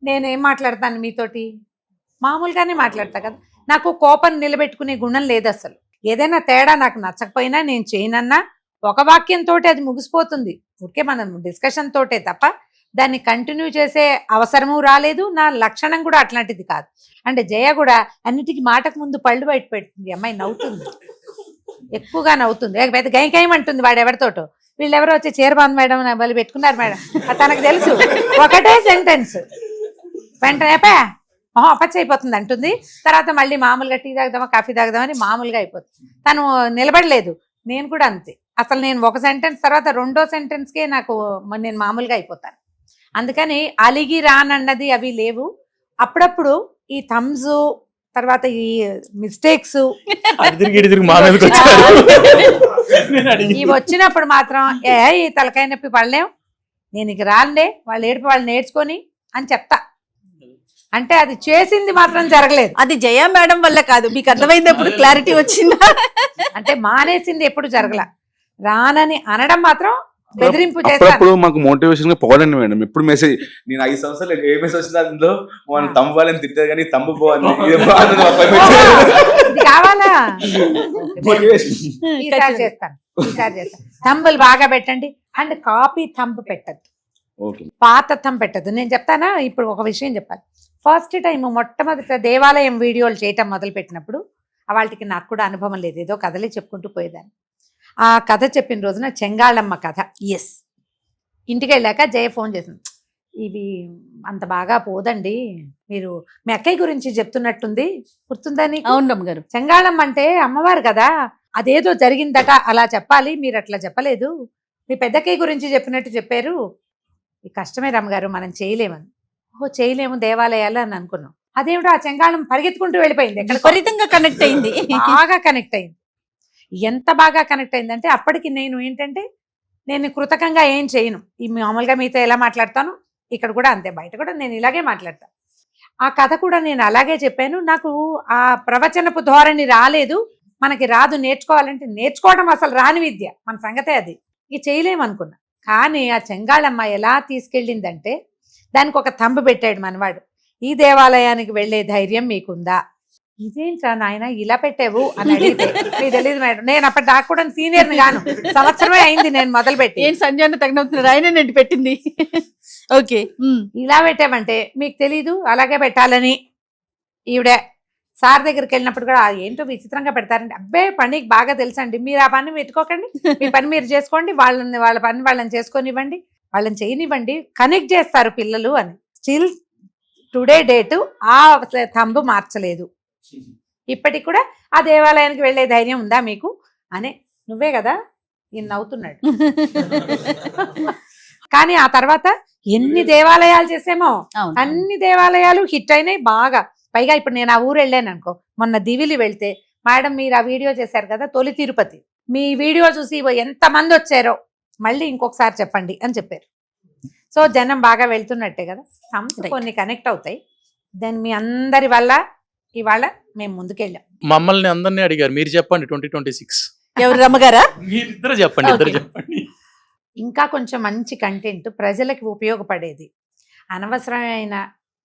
నేను ఏం మాట్లాడతాను మీతోటి? మామూలుగానే మాట్లాడతా కదా. నాకు కోపం నిలబెట్టుకునే గుణం లేదు అసలు. ఏదైనా తేడా నాకు నచ్చకపోయినా నేను చేయనన్నా ఒక వాక్యంతో అది ముగిసిపోతుంది. ఊరికే మనం డిస్కషన్ తోటే తప్ప దాన్ని కంటిన్యూ చేసే అవసరము రాలేదు. నా లక్షణం కూడా అట్లాంటిది కాదు. అంటే జయ కూడా అన్నిటికీ మాటకు ముందు పళ్ళు బయట పెడుతుంది. అమ్మాయి నవ్వుతుంది, ఎక్కువగా నవ్వుతుంది, పెద్ద గైంగైమంటుంది వాడెవరితోటో. వీళ్ళెవరో వచ్చి చీరబాంధ్ మేడం వాళ్ళు పెట్టుకున్నారు మేడం, తనకు తెలుసు. ఒకటే సెంటెన్స్ వెంటనే అపచ్చి అయిపోతుంది అంటుంది. తర్వాత మళ్ళీ మామూలుగా టీ తాగుదామా కాఫీ తాగుదామని మామూలుగా అయిపోతుంది. తను నిలబడలేదు, నేను కూడా అంతే. అసలు నేను ఒక సెంటెన్స్ తర్వాత రెండో సెంటెన్స్కే నేను మామూలుగా అయిపోతాను. అందుకని అలిగి రానన్నది అవి లేవు. అప్పుడప్పుడు ఈ థమ్స్ తర్వాత ఈ మిస్టేక్స్ ఇవి వచ్చినప్పుడు మాత్రం ఈ తలకాయ నొప్పి పడలేం, నేను ఇక రాలే, వాళ్ళు ఏడుపు వాళ్ళు నేర్చుకొని అని చెప్తా. అంటే అది చేసింది మాత్రం జరగలేదు. అది జయ మేడం వల్ల కాదు, మీకు అర్థమైంది. ఎప్పుడు క్లారిటీ వచ్చిందా? అంటే మానేసింది ఎప్పుడు జరగల. రానని అనడం మాత్రం బెదిరింపు చేస్తాను. అప్పుడు మాకు మోటివేషన్ గా పోవాలండి మేడం. ఎప్పుడు మెసేజ్ నేను 5 సంవత్సరాలు ఏ మెసేజ్ వచ్చిందో అందులో మనం తమ్ముని తిట్టారు కానీ తమ్ము పోవాలి కావాలా? ఈసారి చేస్తాను. తంబులు బాగా పెట్టండి. అండ్ కాపీ తంబు పెట్టద్దు, పాత తంబు పెట్టద్దు. నేను చెప్తానా, ఇప్పుడు ఒక విషయం చెప్పాలి. ఫస్ట్ టైం మొట్టమొదట దేవాలయం వీడియోలు చేయటం మొదలు పెట్టినప్పుడు వాళ్ళకి నాకు కూడా అనుభవం లేదు, ఏదో కథలే చెప్పుకుంటూ పోయేదాన్ని. ఆ కథ చెప్పిన రోజున చెంగాళమ్మ కథ. ఎస్, ఇంటికి వెళ్ళాక జయ ఫోన్ చేసింది, ఇవి అంత బాగా పోదండి, మీరు మీ అక్కయ్య గురించి చెప్తున్నట్టుంది, గుర్తుందా నీకు? అవునమ్మ గారు. చెంగాళమ్మ అంటే అమ్మవారు కదా, అదేదో జరిగిందట అలా చెప్పాలి, మీరు అట్లా చెప్పలేదు, మీ పెద్దక్కయ్య గురించి చెప్పినట్టు చెప్పారు, ఈ కష్టమే రమ్మగారు, మనం చేయలేమని. ఓహో చేయలేము దేవాలయాలు అని అనుకున్నాం. అదేమిటో ఆ చెంగాళం పరిగెత్తుకుంటూ వెళ్ళిపోయింది, విపరీతంగా కనెక్ట్ అయింది, బాగా కనెక్ట్ అయింది. ఎంత బాగా కనెక్ట్ అయిందంటే అప్పటికి నేను ఏంటంటే నేను కృతకంగా ఏం చేయను. ఈ మామూలుగా మీతో ఎలా మాట్లాడతాను ఇక్కడ కూడా అంతే, బయట కూడా నేను ఇలాగే మాట్లాడతాను. ఆ కథ కూడా నేను అలాగే చెప్పాను. నాకు ఆ ప్రవచనపు ధోరణి రాలేదు. మనకి రాదు, నేర్చుకోవాలంటే నేర్చుకోవడం అసలు రాని విద్య, మన సంగతే అది. ఇక చేయలేమనుకున్నా. కానీ ఆ చెంగాళమ్మ ఎలా తీసుకెళ్ళిందంటే దానికి ఒక తంబు పెట్టాడు మనవాడు, ఈ దేవాలయానికి వెళ్ళే ధైర్యం మీకుందా? ఇదేంట్రా నాయన ఇలా పెట్టావు అని అడిగితే మీకు తెలియదు మేడం, నేను అప్పటి దాకా కూడా సీనియర్ని గాను, సంవత్సరమే అయింది నేను మొదలుపెట్టి. ఏం సంజయ్ తగినవుతున్నారు, ఆయన నేను పెట్టింది. ఓకే, ఇలా పెట్టామంటే మీకు తెలీదు అలాగే పెట్టాలని. ఈవిడ సార్ దగ్గరికి వెళ్ళినప్పుడు కూడా ఏంటో విచిత్రంగా పెడతారండి. అబ్బే పనికి బాగా తెలుసండి, మీరు ఆ పని పెట్టుకోకండి, మీ పని మీరు చేసుకోండి, వాళ్ళ పని వాళ్ళని చేసుకొనివ్వండి, వాళ్ళని చేయనివ్వండి, కనెక్ట్ చేస్తారు పిల్లలు అని. స్టిల్ టుడే డేటు ఆ తంబు మార్చలేదు. ఇప్పటికి కూడా ఆ దేవాలయానికి వెళ్ళే ధైర్యం ఉందా మీకు అనే. నువ్వే కదా ఈయన నవ్వుతున్నాడు. కానీ ఆ తర్వాత ఎన్ని దేవాలయాలు చేసామో అన్ని దేవాలయాలు హిట్ అయినాయి బాగా. పైగా ఇప్పుడు నేను ఆ ఊరు వెళ్ళాను అనుకో, మొన్న దివిలి వెళ్తే, మేడం మీరు ఆ వీడియో చేశారు కదా తొలి తిరుపతి, మీ వీడియో చూసి ఎంతమంది వచ్చారో మళ్ళీ ఇంకొకసారి చెప్పండి అని చెప్పారు. సో జనం బాగా వెళ్తున్నట్టే కదా, కొన్ని కనెక్ట్ అవుతాయి. దాని మీ అందరి వల్ల ఇవాళ మేము ముందుకెళ్ళాం. మమ్మల్ని అందరినీ అడిగారు, మీరు చెప్పండి 2026 ఎవరు రమ్మగారా? మీరిద్దరు చెప్పండి, ఇద్దరు చెప్పండి. ఇంకా కొంచెం మంచి కంటెంట్ ప్రజలకి ఉపయోగపడేది, అనవసరమైన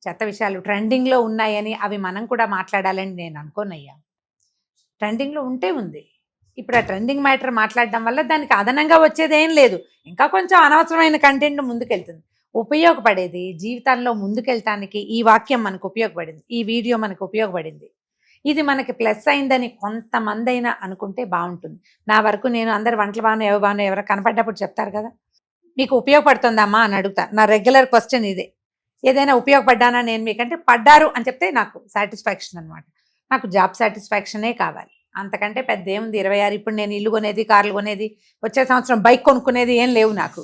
చెత్త విషయాలు ట్రెండింగ్లో ఉన్నాయని అవి మనం కూడా మాట్లాడాలని నేను అనుకోనయ్యా. ట్రెండింగ్లో ఉంటే ఉంది, ఇప్పుడు ఆ ట్రెండింగ్ మ్యాటర్ మాట్లాడడం వల్ల దానికి అదనంగా వచ్చేది ఏం లేదు, ఇంకా కొంచెం అనవసరమైన కంటెంట్ ముందుకెళ్తుంది. ఉపయోగపడేది జీవితాల్లో ముందుకెళ్ళటానికి ఈ వాక్యం మనకు ఉపయోగపడింది, ఈ వీడియో మనకు ఉపయోగపడింది, ఇది మనకి ప్లస్ అయిందని కొంతమంది అయినా అనుకుంటే బాగుంటుంది. నా వరకు నేను అందరు వంటలు బాను ఎవరు కనపడ్డప్పుడు చెప్తారు కదా, మీకు ఉపయోగపడుతుందమ్మా అని అడుగుతా. నా రెగ్యులర్ క్వశ్చన్ ఇదే, ఏదైనా ఉపయోగపడ్డానా నేను మీకంటే పడ్డారు అని చెప్తే నాకు సాటిస్ఫాక్షన్ అనమాట. నాకు జాబ్ సాటిస్ఫాక్షనే కావాలి, అంతకంటే పెద్ద ఏముంది. 26 ఇప్పుడు నేను ఇల్లు కొనేది, కార్లు కొనేది, వచ్చే సంవత్సరం బైక్ కొనుక్కునేది ఏం లేవు నాకు.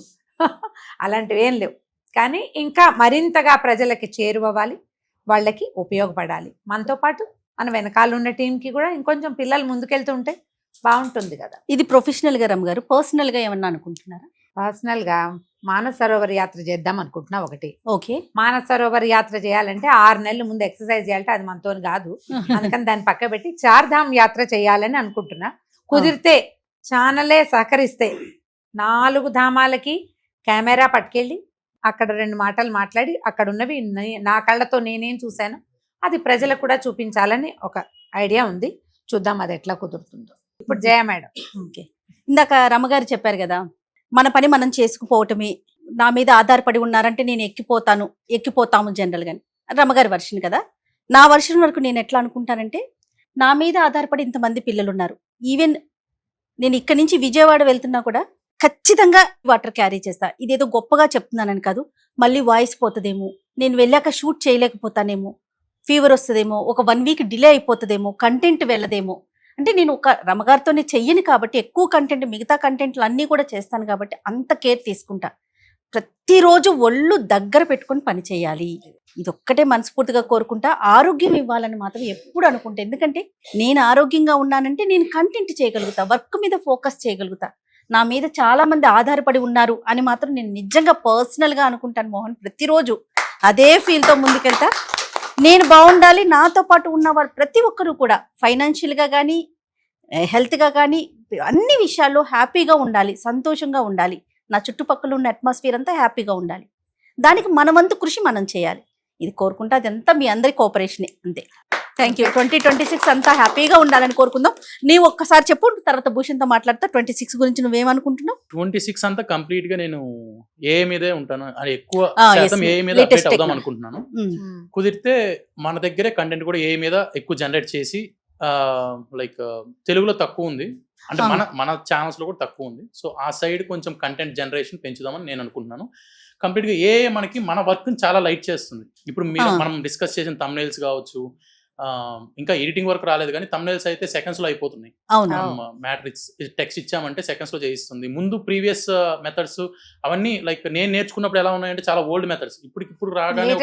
అలాంటివి ఏం లేవు. కానీ ఇంకా మరింతగా ప్రజలకి చేరువవ్వాలి, వాళ్ళకి ఉపయోగపడాలి. మనతో పాటు మన వెనకాల ఉన్న టీంకి కూడా ఇంకొంచెం పిల్లలు ముందుకెళ్తూ ఉంటే బాగుంటుంది కదా. ఇది ప్రొఫెషనల్ గా రమ్మ గారు, పర్సనల్ గా ఏమన్నా అనుకుంటున్నారా? పర్సనల్ గా మానస సరోవర్ యాత్ర చేద్దాం అనుకుంటున్నా. ఒకటి, ఓకే, మానస సరోవర్ యాత్ర చేయాలంటే 6 నెలల ముందు ఎక్సర్సైజ్ చేయాలంటే అది మనతో కాదు, అందుకని దాన్ని పక్క పెట్టి చార్ధామ్ యాత్ర చేయాలని అనుకుంటున్నా. కుదిరితే ఛానలే సహకరిస్తే 4 ధామాలకి కెమెరా పట్టుకెళ్ళి అక్కడ 2 మాటలు మాట్లాడి అక్కడ ఉన్నవి నా కళ్ళతో నేనేం చూశాను అది ప్రజలకు కూడా చూపించాలని ఒక ఐడియా ఉంది. చూద్దాం అది ఎట్లా కుదురుతుందో. ఇప్పుడు జయ మేడం. ఓకే, ఇందాక రమ్మగారు చెప్పారు కదా, మన పని మనం చేసుకుపోవటమే, నా మీద ఆధారపడి ఉన్నారంటే నేను ఎక్కిపోతాము జనరల్గా. రమ్మగారి వర్షన్ కదా. నా వర్షన్ వరకు నేను ఎట్లా అనుకుంటానంటే, నా మీద ఆధారపడి ఇంతమంది పిల్లలు ఉన్నారు. ఈవెన్ నేను ఇక్కడి నుంచి విజయవాడ వెళ్తున్నా కూడా ఖచ్చితంగా వాటర్ క్యారీ చేస్తా. ఇదేదో గొప్పగా చెప్తున్నానని కాదు, మళ్ళీ వాయిస్ పోతుందేమో, నేను వెళ్ళాక షూట్ చేయలేకపోతానేమో, ఫీవర్ వస్తుందేమో, ఒక 1 వీక్ డిలే అయిపోతుందేమో, కంటెంట్ వెళ్ళదేమో. అంటే నేను ఒక రమగారితోనే చెయ్యను కాబట్టి ఎక్కువ కంటెంట్, మిగతా కంటెంట్లు అన్నీ కూడా చేస్తాను కాబట్టి అంత కేర్ తీసుకుంటా. ప్రతిరోజు ఒళ్ళు దగ్గర పెట్టుకొని పని చేయాలి, ఇది ఒక్కటే మనస్ఫూర్తిగా కోరుకుంటా. ఆరోగ్యం ఇవ్వాలని మాత్రం ఎప్పుడు అనుకుంటా. ఎందుకంటే నేను ఆరోగ్యంగా ఉన్నానంటే నేను కంటెంట్ చేయగలుగుతా, వర్క్ మీద ఫోకస్ చేయగలుగుతా. నా మీద చాలా మంది ఆధారపడి ఉన్నారు అని మాత్రం నేను నిజంగా పర్సనల్గా అనుకుంటాను మోహన్. ప్రతిరోజు అదే ఫీల్తో ముందుకెళ్తా. నేను బాగుండాలి, నాతో పాటు ఉన్నవారు ప్రతి ఒక్కరూ కూడా ఫైనాన్షియల్గా కానీ హెల్త్గా కానీ అన్ని విషయాల్లో హ్యాపీగా ఉండాలి, సంతోషంగా ఉండాలి. నా చుట్టుపక్కల ఉన్న అట్మాస్ఫియర్ అంతా హ్యాపీగా ఉండాలి. దానికి మన వంతు కృషి మనం చేయాలి. ఇది కోరుకుంటా. అదంతా మీ అందరి కోఆపరేషనే, అంతే. Thank you. 2026 అంతా హ్యాపీగా ఉండాలని కోరుకుందాం. నీవు ఒక్కసారి చెప్పు, తర్వాత భూషణ్తో మాట్లాడతా. 26 గురించి నువ్వేమనుకుంటున్నావు? 26 అంతా కంప్లీట్ గా నేను ఏ మీదే ఉంటాను, అది ఎక్కువ శాతం ఏ మీద అప్డేట్ అవుదాం అనుకుంటున్నాను. కుదిరితే మన దగ్గరే కంటెంట్ కూడా ఏ మీద ఎక్కువ జనరేట్ చేసి, లైక్ తెలుగులో తక్కువ ఉంది అంటే మన ఛానల్స్ లో కూడా తక్కువ ఉంది. సో ఆ సైడ్ కొంచెం కంటెంట్ జనరేషన్ పెంచుదామని నేను అనుకుంటున్నాను. కంప్లీట్ గా మనకి మన వర్క్ చాలా లైట్ చేస్తుంది. ఇప్పుడు మనం డిస్కస్ చేసిన thumbnails కావచ్చు, ఇంకా ఎడిటింగ్ వర్క్ రాలేదు కానీ thumbnails అయితే సెకండ్స్ లో అయిపోతున్నాయి. మ్యాట్రిక్స్ టెక్స్ట్ ఇచ్చామంటే సెకండ్స్ లో చేయిస్తుంది. ముందు ప్రీవియస్ మెథడ్స్ అవన్నీ లైక్ నేను నేర్చుకున్నప్పుడు ఎలా ఉన్నాయంటే చాలా ఓల్డ్ మెథడ్స్, ఇప్పుడు రాగానే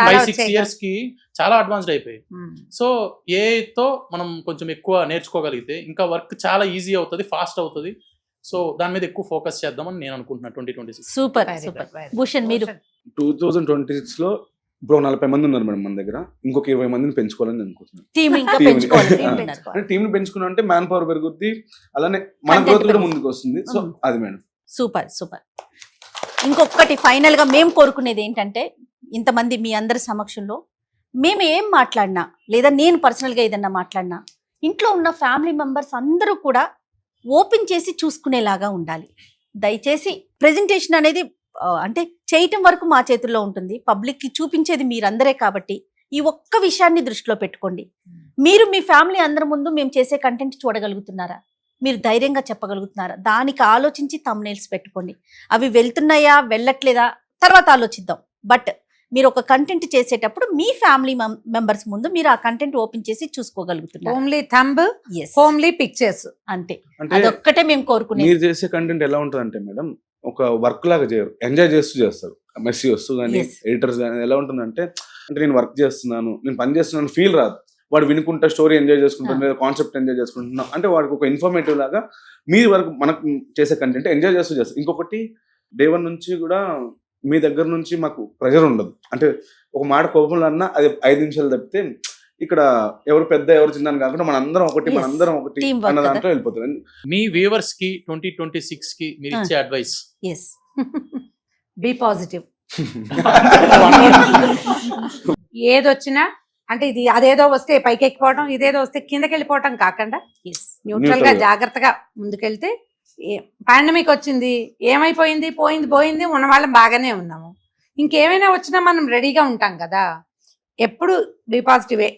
5-6 years కి చాలా అడ్వాన్స్డ్ అయిపోయాయి. సో ఏతో మనం కొంచెం ఎక్కువ నేర్చుకోగలిగితే ఇంకా వర్క్ చాలా ఈజీ అవుతుంది, ఫాస్ట్ అవుతుంది. సో దాని మీద ఎక్కువ ఫోకస్ చేద్దామని నేను అనుకుంటున్నాను 2026. Super super. భూషణ్ మీరు 2026 లో ఇప్పుడు 40 మంది ఉన్నారు మేడం మన దగ్గర, ఇంకొక 20 మందిని పెంచుకోవాలని అనుకుంటున్నాను. టీమ్ ని పెంచుకున్నా అంటే మ్యాన్ పవర్ పెరుగుద్ది, అలానే మన గ్రోత్ కూడా ముందుకు వస్తుంది. సో అది మేడం. Super super. ఇంకొకటి ఫైనల్ గా మేము కోరుకునేది ఏంటంటే, ఇంతమంది మీ అందరి సమక్షంలో మేము ఏం మాట్లాడినా లేదా నేను పర్సనల్గా ఏదన్నా మాట్లాడినా ఇంట్లో ఉన్న ఫ్యామిలీ మెంబర్స్ అందరూ కూడా ఓపెన్ చేసి చూసుకునేలాగా ఉండాలి. దయచేసి ప్రెజెంటేషన్ అనేది అంటే చేయటం వరకు మా చేతుల్లో ఉంటుంది, పబ్లిక్కి చూపించేది మీరందరే కాబట్టి ఈ ఒక్క విషయాన్ని దృష్టిలో పెట్టుకోండి. మీరు మీ ఫ్యామిలీ అందరి ముందు మేము చేసే కంటెంట్ చూడగలుగుతున్నారా, మీరు ధైర్యంగా చెప్పగలుగుతున్నారా, దానికి ఆలోచించి థంబ్నెయిల్స్ పెట్టుకోండి. అవి వెళ్తున్నాయా వెళ్ళట్లేదా తర్వాత ఆలోచిద్దాం. బట్ మీరు ఒక కంటెంట్ చేసేటప్పుడు మీ ఫ్యామిలీ మెంబర్స్ ముందు మీరు ఆ కంటెంట్ ఓపెన్ చేసి చూసుకోగలుగుతున్నారు. హోమ్లీ థంబ్, హోమ్లీ పిక్చర్స్, అంతే. అదొక్కటే మేము కోరుకునేది. మీరు చేసే కంటెంట్ ఎలా ఉంటుందంటే మేడం, ఒక వర్క్ లాగా చేయరు, ఎంజాయ్ చేస్తూ చేస్తారు. మెస్సీ వస్తూ కానీ ఎడిటర్స్ కానీ ఎలా ఉంటుందంటే, అంటే నేను వర్క్ చేస్తున్నాను, నేను పని చేస్తున్నాను ఫీల్ రాదు. వాడు వినుకుంటా స్టోరీ ఎంజాయ్ చేసుకుంటాను, లేదా కాన్సెప్ట్ ఎంజాయ్ చేసుకుంటున్నాం అంటే వాడికి ఒక ఇన్ఫర్మేటివ్ లాగా మీరు వరకు మనకు చేసే కంటెంట్ ఎంజాయ్ చేస్తూ చేస్తారు. ఇంకొకటి డే 1 నుంచి కూడా మీ దగ్గర నుంచి మాకు ప్రెషర్ ఉండదు. అంటే ఒక మాట కోపంలో అన్నా అది 5 నిమిషాలు తప్పితే ఇక్కడ ఎవరు పెద్ద ఎవరు చిన్న అని కాకుండా మనందరం ఒకటి అన్న దాంట్లో వెళ్ళిపోతుంది. మీ వ్యూవర్స్ కి 2026 కి మీరు ఇచ్చే అడ్వైస్? Be positive. ఏదొచ్చినా అంటే ఇది అదేదో వస్తే పైకి ఎక్కిపోవడం, ఇదేదో వస్తే కిందకి వెళ్ళిపోవటం కాకుండా న్యూట్రల్ గా జాగ్రత్తగా ముందుకెళ్తే, పాండమిక్ వచ్చింది ఏమైపోయింది, పోయింది, ఉన్న వాళ్ళం బాగానే ఉన్నాము. ఇంకేమైనా వచ్చినా మనం రెడీగా ఉంటాం కదా. ఎప్పుడు బీ పాజిటివే,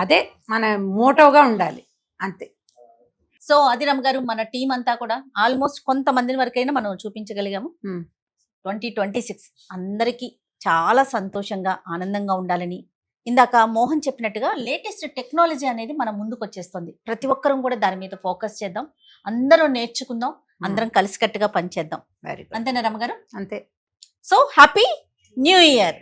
అదే మన మోటోగా ఉండాలి, అంతే. సో అదిరామ్ గారు, మన టీం అంతా కూడా ఆల్మోస్ట్ కొంతమంది వరకైనా మనం చూపించగలిగాము. 2026 అందరికీ చాలా సంతోషంగా ఆనందంగా ఉండాలని, ఇందాక మోహన్ చెప్పినట్టుగా లేటెస్ట్ టెక్నాలజీ అనేది మన ముందుకు వచ్చేస్తుంది. ప్రతి ఒక్కరం కూడా దాని మీద ఫోకస్ చేద్దాం, అందరం నేర్చుకుందాం, అందరం కలిసికట్టుగా పనిచేద్దాం. అంతేనా రమగారు? అంతే. So happy new year.